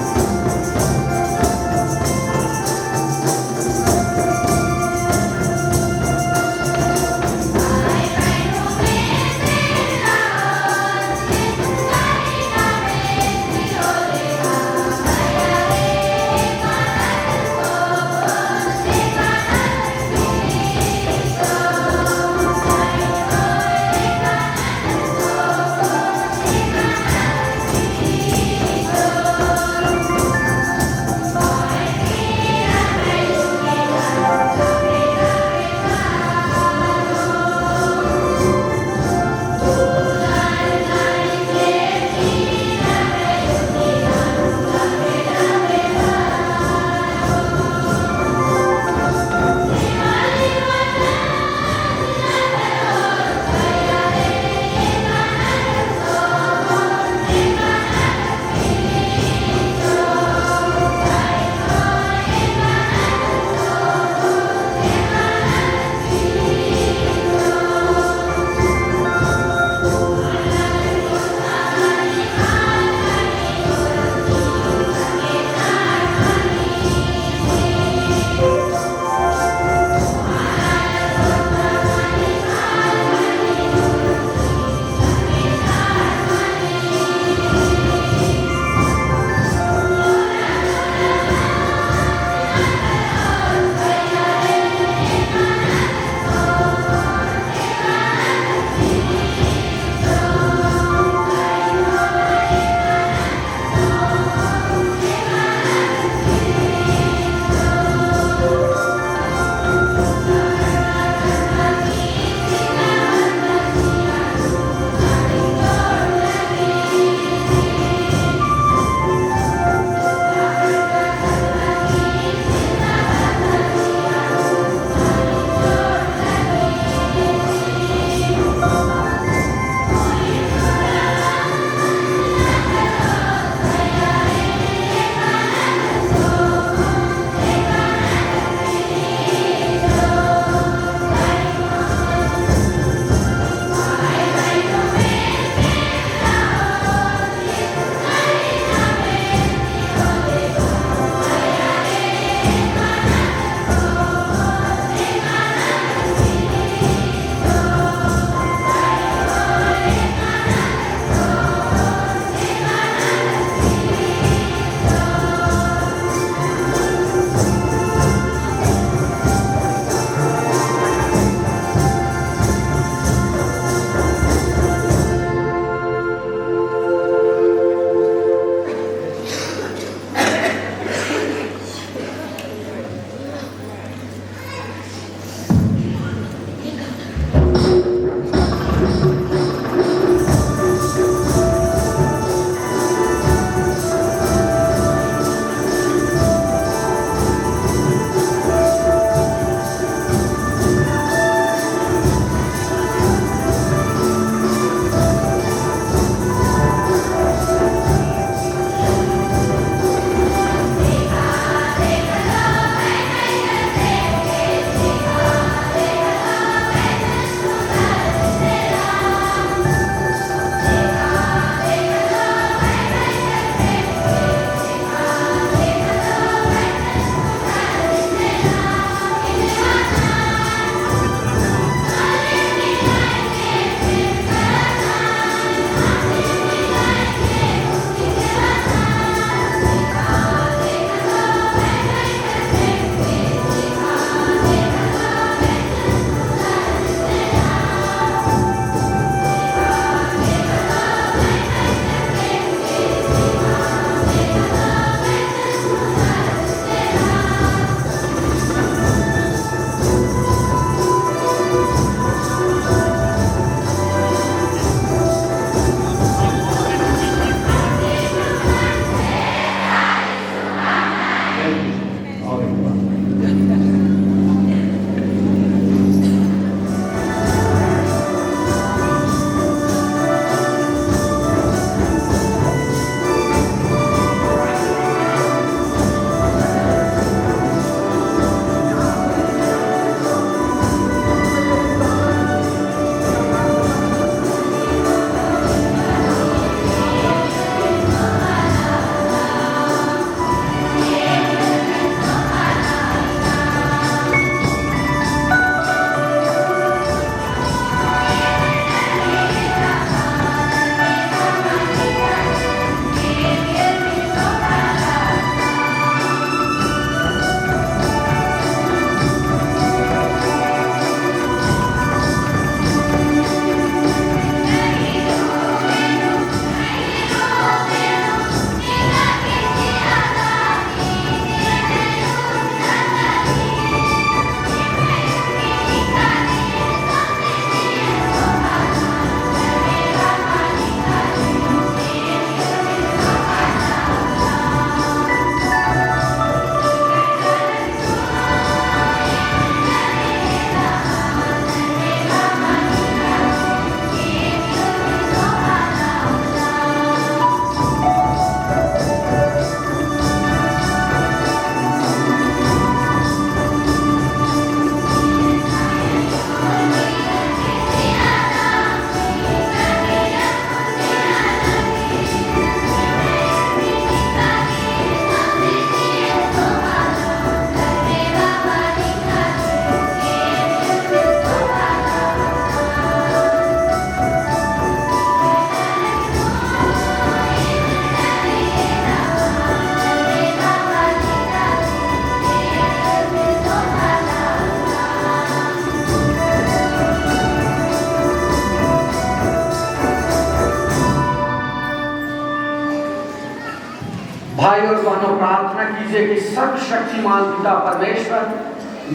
भाई और बहनों, प्रार्थना कीजिए कि सर्वशक्तिमान पिता परमेश्वर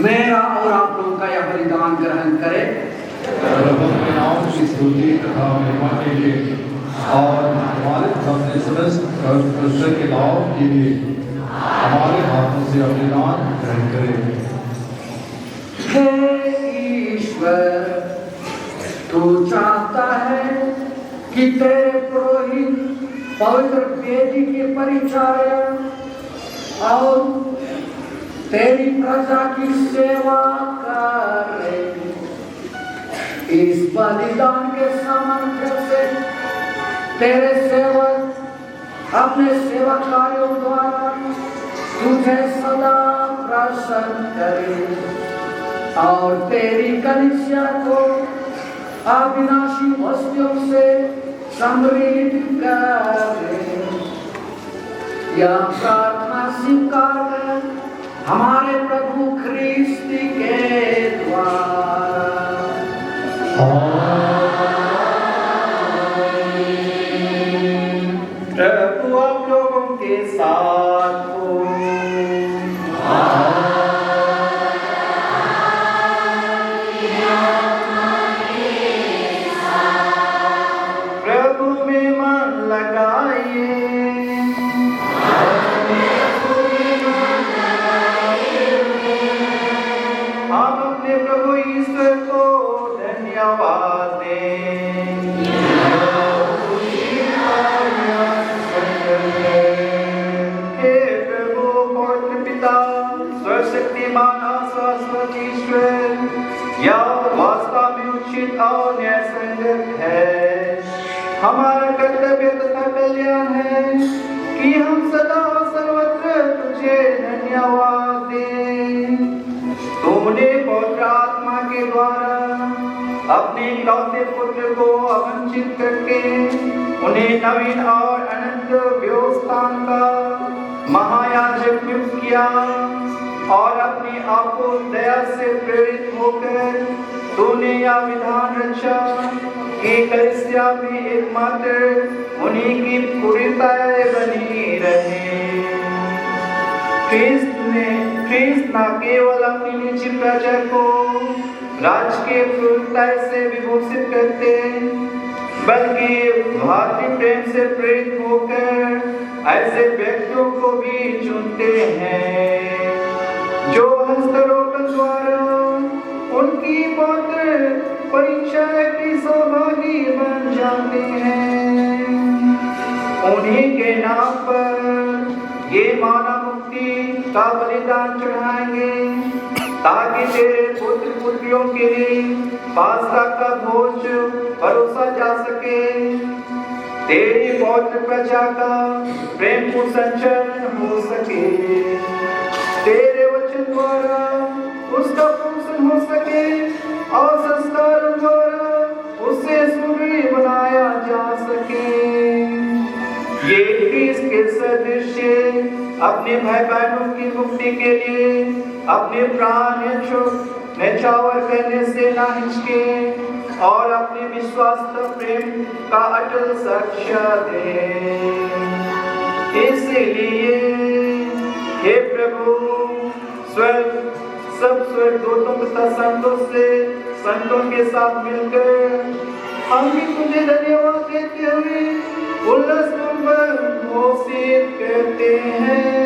मेरा और आप लोगों का यह बलिदान ग्रहण करे। प्रभु के नाम की स्तुति तथा महिमा के लिए और हमारे अपने समस्त के नाम के लिए हमारे हाथों से अपने दान ग्रहण करें। हे ईश्वर, तू चाहता है कि तेरे पुरोहित पवित्र वेदी के परिचारक और तेरी प्रजा की सेवा करें। इस बलिदान के सामर्थ्य से तेरे सेवक अपने सेवा कार्यों द्वारा तुझे सदा प्रसन्न करें और तेरी कलीसिया को अविनाशी वस्तुओं से समृद्ध करे। यह प्रार्थना स्वीकार कर हमारे प्रभु ख्रिस्त के द्वारा। प्रभु आप लोगों के साथ हो। प्रभु में मन लगाइए। हम अपने प्रभु ईश्वर को धन्यवाद दें। हे प्रभु पवित्र पिता, सर्वशक्तिमान शाश्वत ईश्वर, यह वास्तव में उचित और न्यायसंगत है। हमारा कर्तव्य तथा कल्याण है कि हम सदा और सर्वत्र तुझे धन्यवाद दें। तुमने पवित्र आत्मा के द्वारा अपने इकलौते पुत्र को अवंचित करके उन्हें नवीन और अनंत व्यवस्थान का महायाजक नियुक्त किया और अपनी आपको दया से प्रेरित होकर तूने यह विधान रचा कि कलीसिया में एकमात्र उन्हीं की पूर्णताएं बनी रहे। ख्रीस्त न केवल अपनी निजी प्रजा को राज के पूर्णता से विभूषित करते, बल्कि भारतीय प्रेम से प्रेरित होकर ऐसे व्यक्तियों को भी चुनते हैं जो हस्तरोपण द्वारा उनकी पवित्र परीक्षा की सहभागी बन जाते हैं। उन्हीं के नाम पर ये मानव मुक्ति का बलिदान चढ़ाएंगे ताकि तेरे पुत्र पुत्रियों के लिए पास्का का भोज परोसा जा सके। तेरी पवित्र प्रजा का प्रेम को संचरण हो सके, तेरे वचन द्वारा उसका पोषण हो सके और संस्कार द्वारा उसे सुदृढ़ बनाया जा सके। ये ख्रीस्त के सदृश्य अपने भाई बहनों की मुक्ति के लिए अपने प्राण न्यौछावर करने से ना हिचके और अपने विश्वास प्रेम का अटल साक्ष्य दे। इसलिए हे प्रभु, सब स्वर्गदूतों तथा संतों के साथ मिलकर हम भी तुझे धन्यवाद देते हुए उल्लासपूर्वक घोषित करते हैं।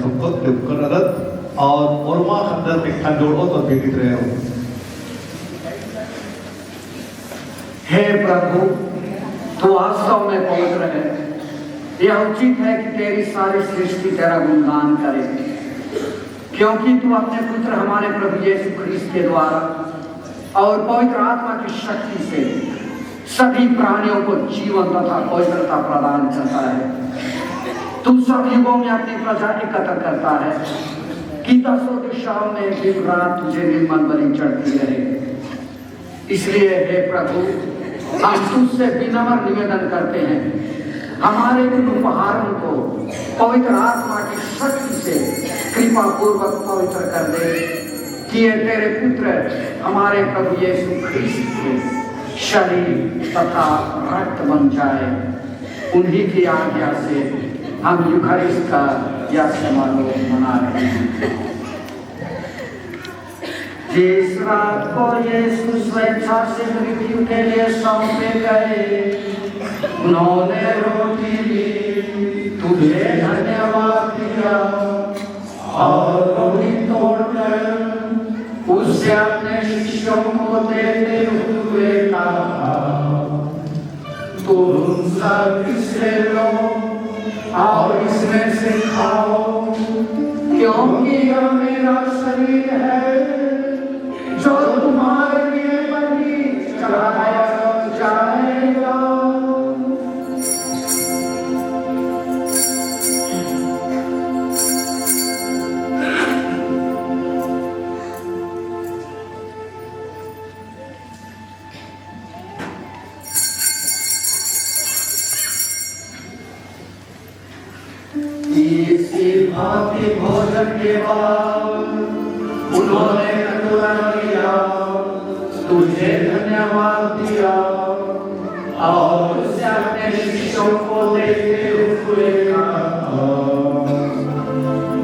sungkot ke bukan adat और orma khanda pikhan जोड़ और बेटी रहे हो हे प्रभु, तू वास्तव में पवित्र है। यह उचित है कि तेरी सारी सृष्टि तेरा गुणगान करे, क्योंकि तू अपने पुत्र हमारे प्रभु यीशु ख्रीस्त के द्वारा और पवित्र आत्मा की शक्ति से सभी प्राणियों को जीवन तथा पवित्रता प्रदान करता है। तू सब युगों में अपनी प्रजा एकत्र करता है कि दसों दिशाओं में दिन रात तुझे निर्मल बलि चढ़ती रहे। इसलिए हे प्रभु, हम तुझसे विनम्र निवेदन करते हैं, हमारे इन उपहारों को पवित्र आत्मा की शक्ति से कृपा पूर्वक पवित्र कर दे, कि ये तेरे पुत्र हमारे प्रभु यीशु ख्रीस्त के शरीर तथा रक्त बन जाए। उन्हीं की आज्ञा से हम यूखारिस्ट का यह समारोह मना रहे हैं। जिस रात को यीशु स्वेच्छा से मृत्यु के लिए सौंपे गए, उन्होंने रोटी ली, तुझे धन्यवाद दिया और रोटी तोड़कर उससे अपने शिष्यों को देते हुए कहा, तुम सब इससे लो और इसमें से खाओ, क्योंकि यह मेरा शरीर है जो तुम्हारे लिए बलि चढ़ाया जाएगा। इसी भांति भोजन के बाद उन्होंने कटोरा लिया, तुझे धन्यवाद दिया और उसे अपने शिष्यों को देते हुए कहा,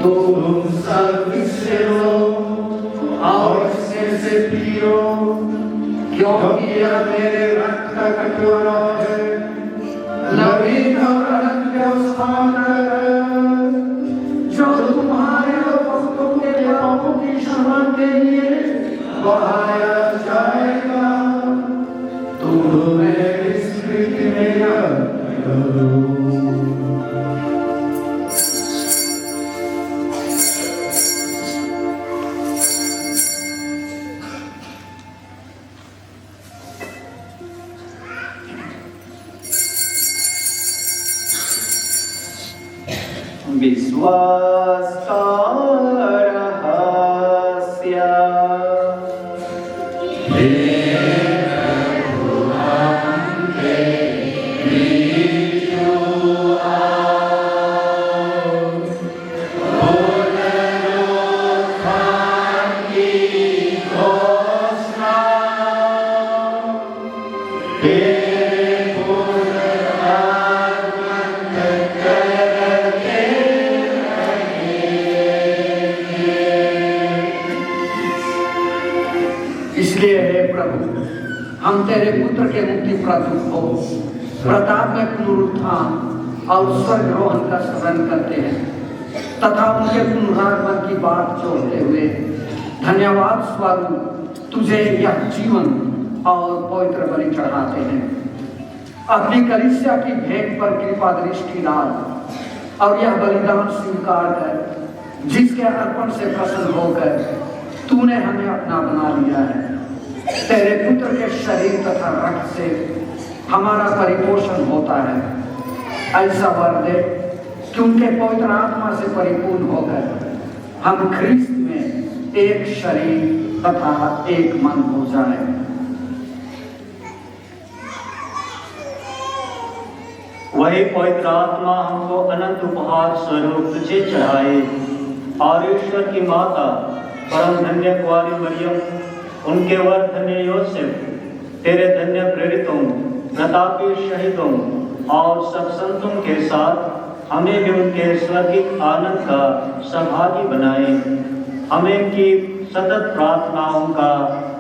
तुम सब इससे लो और इसमें से पियो, क्योंकि यह मेरे रक्त का कटोरा है, नवीन और अनंत व्यवस्था है, जो तुम्हारे और भक्तों के पापों की क्षमा के लिए बढ़ाया जाएगा। तुम मेरी स्मृति में याद करो। विश्वास का रहस्य। इसलिए हे प्रभु, हम तेरे पुत्र के मुक्ति प्रदूत हो प्रताप में पुनरुत्थान और स्वर्गरोहण का स्मरण करते हैं तथा उनके पुनरुत्थान की बात जोड़ते हुए धन्यवाद स्वरूप तुझे यह जीवन और पवित्र बलि चढ़ाते हैं। अपनी कलीसिया की भेंट पर कृपा दृष्टि डाल और यह बलिदान स्वीकार कर, जिसके अर्पण से प्रसन्न होकर तूने हमें अपना बना लिया है। तेरे पुत्र के शरीर तथा रक्त से हमारा परिपोषण होता है। ऐसा वर दे कि उनके पवित्र आत्मा से परिपूर्ण होकर हम ख्रीस्त में एक शरीर तथा एक मन हो जाए। वही पवित्र आत्मा हमको अनंत उपहार स्वरूप तुझे चढ़ाए और ईश्वर की माता परम धन्य कुंवारी मरियम, उनके वर धन्य योसेफ, तेरे धन्य प्रेरितों, प्रतापी शहीदों और सब संतों के साथ हमें भी उनके स्वर्गीय आनंद का सहभागी बनाए। हमें की सतत प्रार्थनाओं का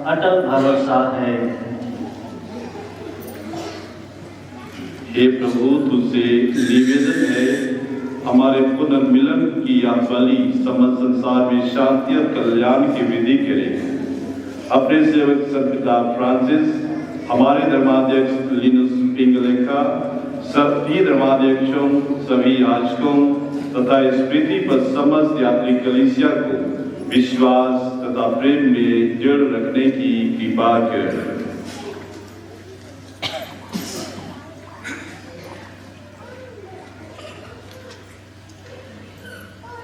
अटल भरोसा है। हे प्रभु, तुझसे निवेदन है हमारे पुनर्मिलन की यह बलि समस्त संसार में शांति और कल्याण की विधि करे। अपने सेवक संत फ्रांसिस, हमारे धर्माध्यक्ष लिनुस पिंगलेखा, सभी धर्माध्यक्षों, सभी याजकों तथा इस पृथ्वी पर समस्त यात्री कलीसिया को विश्वास तथा प्रेम में दृढ़ रखने की कृपा करें।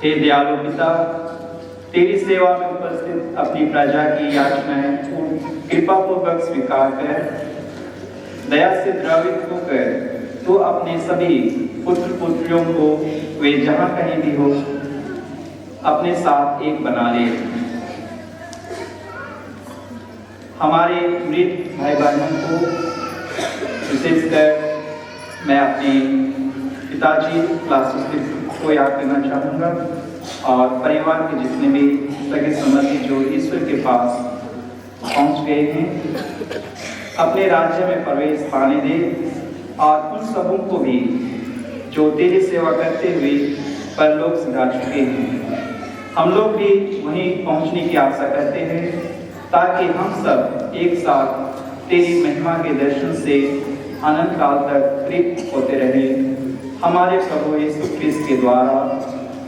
हे दयालु पिता, तेरी सेवा में उपस्थित अपनी प्रजा की याचनाएं कृपा पूर्वक स्वीकार कर, दया से द्रवित होकर तो अपने सभी पुत्र पुत्रियों को वे जहां कहीं भी हो अपने साथ एक बना ले। हमारे मृत भाई बहनों को विशेषकर मैं अपने पिताजी क्लासेस को याद करना चाहूँगा और परिवार के जितने भी सगे संबंधी जो ईश्वर के पास पहुँच गए हैं, अपने राज्य में प्रवेश पाने दे और उन सबों को भी जो तेरी सेवा करते हुए परलोक सिधा चुके हैं, हम लोग भी वहीं पहुँचने की आशा करते हैं ताकि हम सब एक साथ तेरी महिमा के दर्शन से अनंत काल तक तृप्त होते रहे। हमारे प्रभु यीशु ख्रीस्त के द्वारा,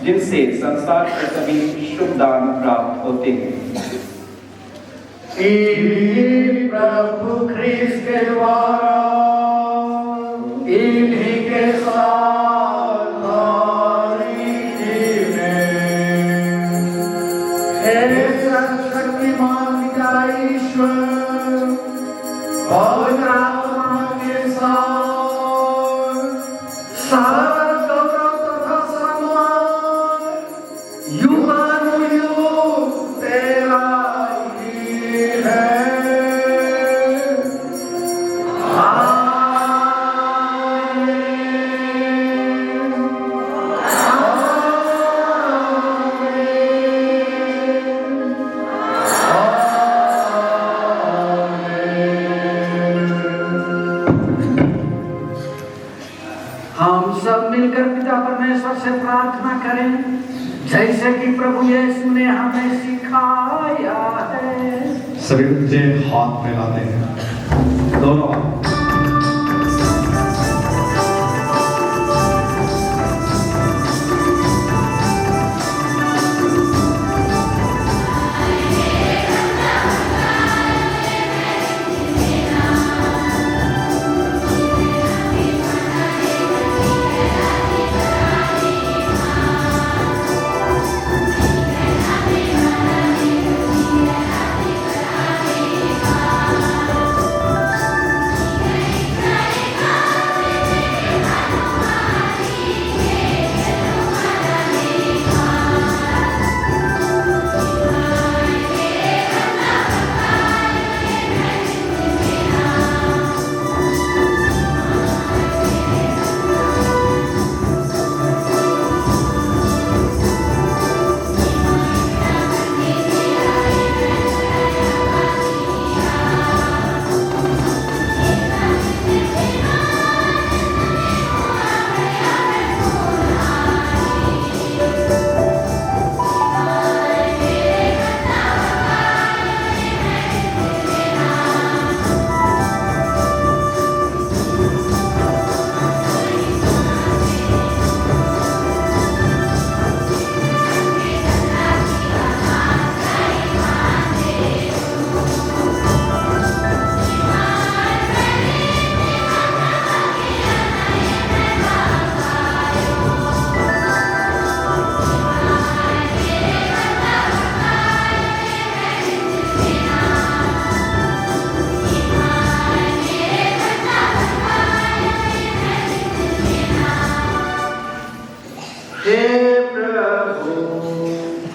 जिनसे संसार के सभी शुभ दान प्राप्त होते हैं। प्रभु ख्रीस्त के द्वारा इन्हीं के साथ हे सर्वशक्तिमान पिता ईश्वर, पवित्र आत्मा के साथ सारा गौरव तथा सम्मान युगानुयुग तेरा ही है। हम सब मिलकर पिता परमेश्वर से प्रार्थना करें, जैसे कि प्रभु यीशु ने हमें सिखाया है। सभी बच्चे हाथ फैलाते हैं, दोनों हाथ।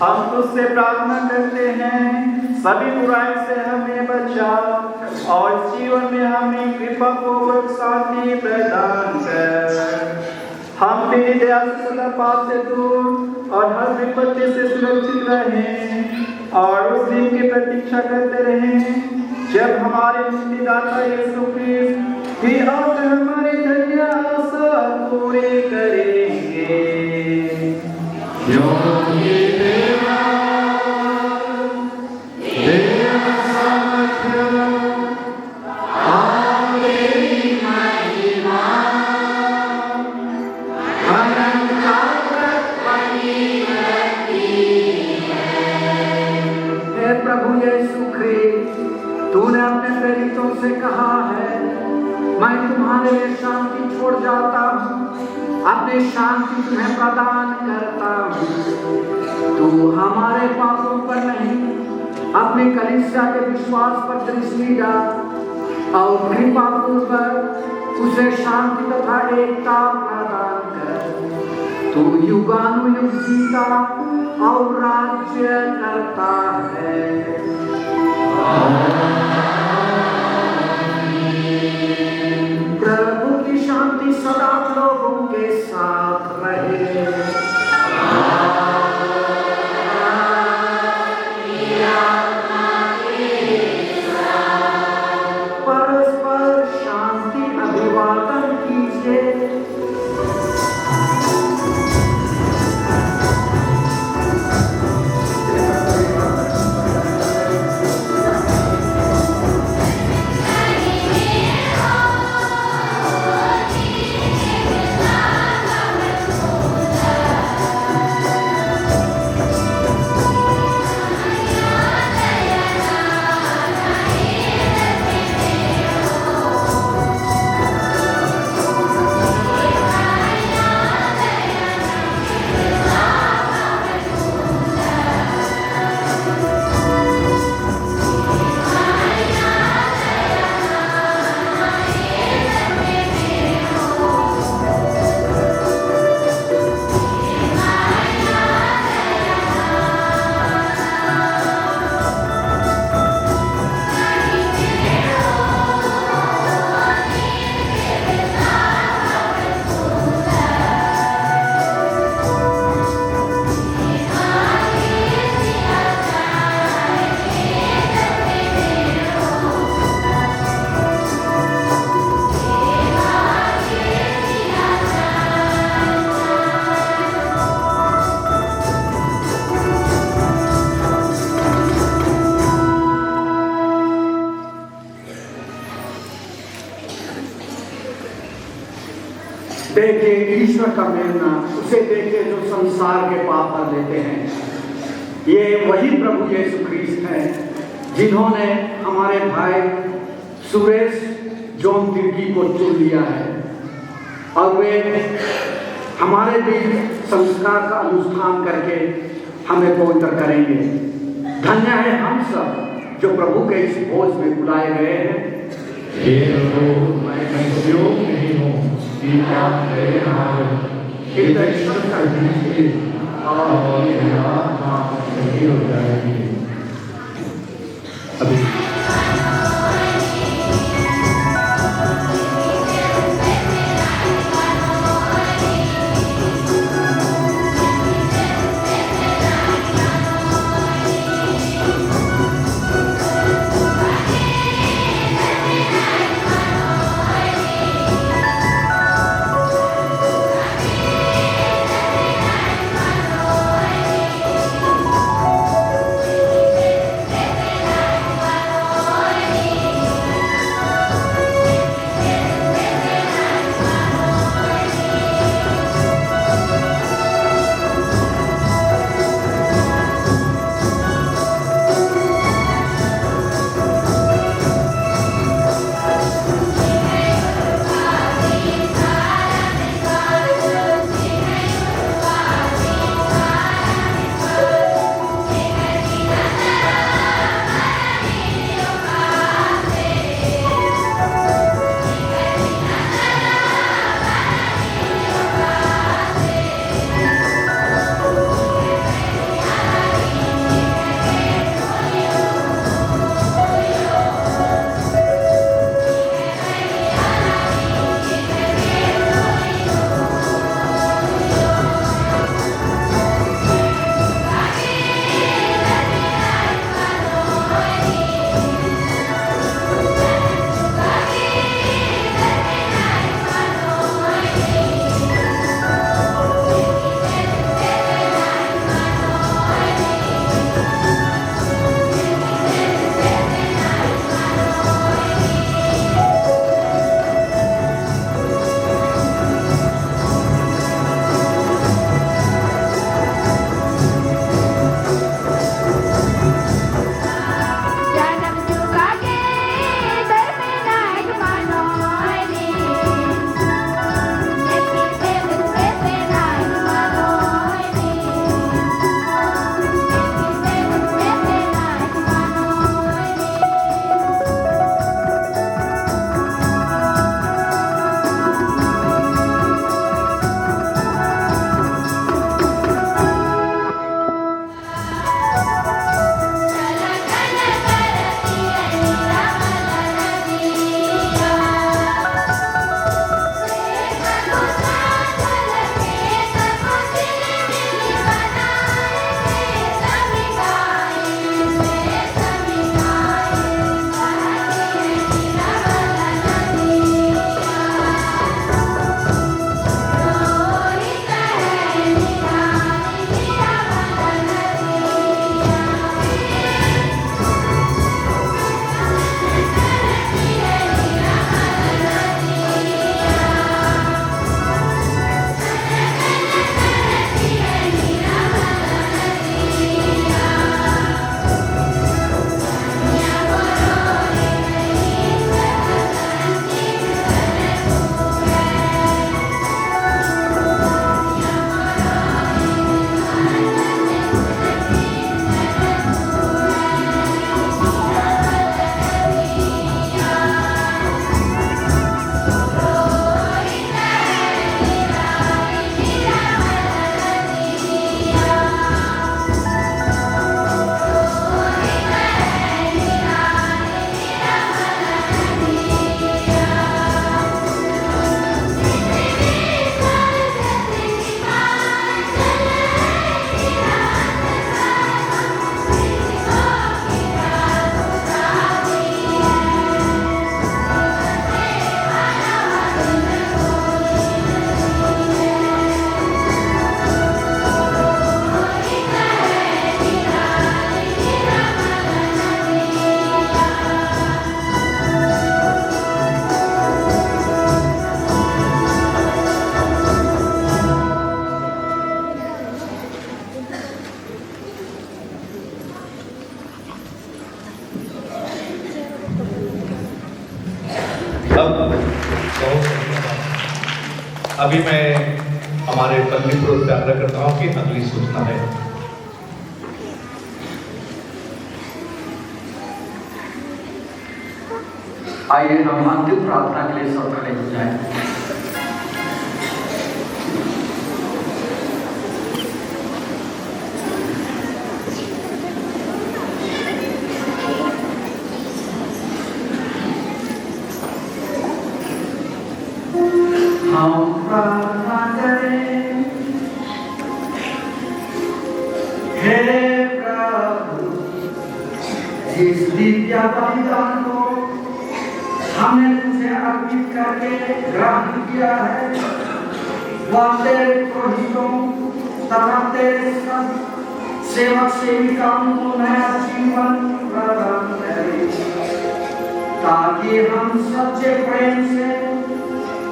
हम तुझसे प्रार्थना करते हैं, सभी बुराई से हमें बचा और जीवन में हमें कृपा पूर्वक शांति प्रदान कर। हम तेरी दया से सदा पाप से दूर और हर विपत्ति से सुरक्षित रहें और उस दिन की प्रतीक्षा करते रहें जब हमारे मुक्तिदाता यीशु ख्रीस्त भी और हमारी धन्य आशा पूरी करेंगे। हमसे कहा है, मैं तुम्हारे लिए शांति छोड़ जाता हूँ, अपनी शांति तुम्हें प्रदान करता हूँ। तू हमारे पापों पर नहीं, अपनी कलीसिया के विश्वास पर दृष्टि डाल और कृपा पूर्वक उसे शांति तथा एकता प्रदान कर। तू युगानुयुग जीता और राज्य करता है। प्रभु की शांति सदा लोगों के साथ रहे। परस्पर शांति अभिवादन कीजिए। देखिए ईश्वर का मेलना, उसे देखिए जो संसार के पाप पर लेते हैं। ये वही प्रभु यीशु ख्रीस्त हैं जिन्होंने हमारे भाई सुरेश जॉन तिर्की को चुन लिया है और वे हमारे बीच संस्कार का अनुष्ठान करके हमें पवित्र करेंगे। धन्य है हम सब जो प्रभु के इस भोज में बुलाए गए हैं। मैं योग्य नहीं हूँ कि आप मेरे नाम दर्शन कर दीजिए और मेरा नाम सही हो जाएगी। अभी बहुत धन्यवाद। अभी मैं हमारे पंडित पुरोहित से आग्रह करता हूँ कि अगली सूचना है। आइए हम अंतिम प्रार्थना के लिए सब खड़े हो जाएं। हम प्रार्थना करें। हे प्रभु, इस दिव्य बलिदान को हमने तुझे अर्पित करके ग्रहण किया है, वह तेरे पुरोहितों तथा तेरे सब सेवक सेविकाओं को नया जीवन प्रदान करे, ताकि हम सच्चे प्रेम से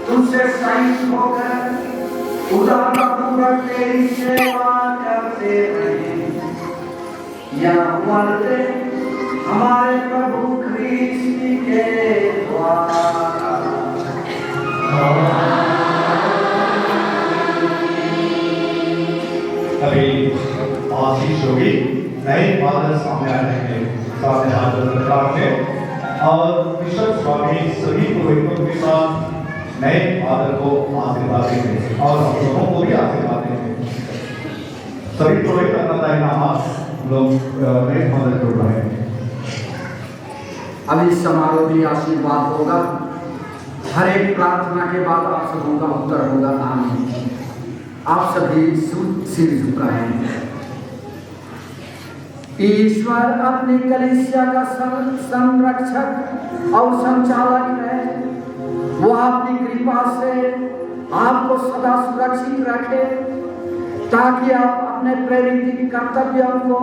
तुझसे सहित होकर उदारपूर्वक तेरी सेवा करते रहें। यह वरदे हमारे प्रभु ख्रीस्त के द्वारा। अभी आशीष होगी, नए फादर सामने आ रहेंगे, सामने हाजिर रखेंगे और बिशप स्वामी सभी पुरोहितों के साथ नए फादर को आशीर्वाद देंगे और हम लोगों को भी आशीर्वाद देंगे। सभी पुरोहित अन्नदायिका हाथ लोग नए फादर को उठाएंगे। अब इस समारोह में आशीर्वाद होगा। हर एक प्रार्थना के बाद आप सबों का उत्तर होगा आमीन। आप सभी सिर झुकाएं। ईश्वर अपनी कलीसिया का संरक्षक और संचालक है। वह अपनी कृपा से आपको सदा सुरक्षित रखे, ताकि आप अपने प्रेरित कर्तव्यों को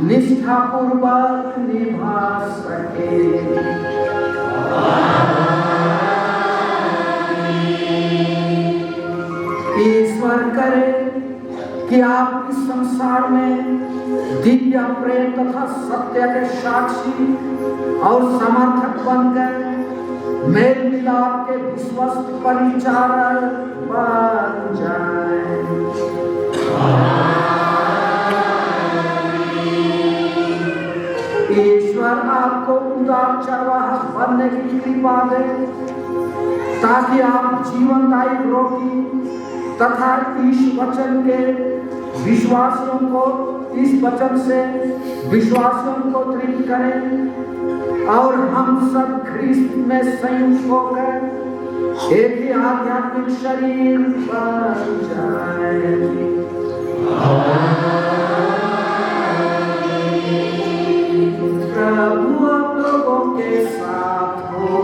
निष्ठापूर्वक निभा सके। ईश्वर करे कि आप इस संसार में दिव्य प्रेम तथा सत्य के साक्षी और समर्थक बनकर मेल मिलाप के विश्वस्त परिचारक बन जाए। ईश्वर आपको उदार चरवाहा बनने की कृपा दे, ताकि आप जीवनदायी रोटी तथा इस वचन से विश्वासियों को तृप्त करें और हम सब ख्रीस्त में संयुक्त होकर एक ही आध्यात्मिक शरीर बन जाए। प्रभु आप लोगों के साथ हो।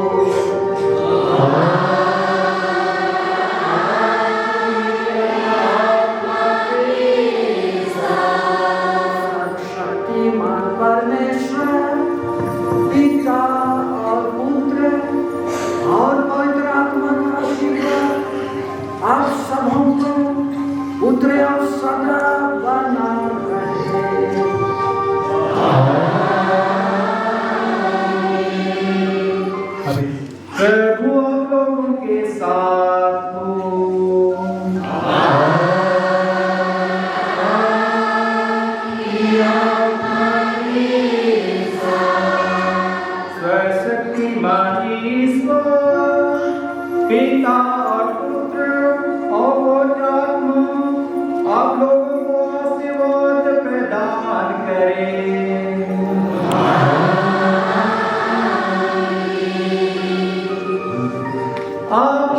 उतरे और सदा बना रहे। प्रभु आप लोगों के साथ हो। सर्वशक्तिमान ईश्वर पिता और पुत्र और पवित्र आत्मा आप लोगों को आशीर्वाद प्रदान करें। आप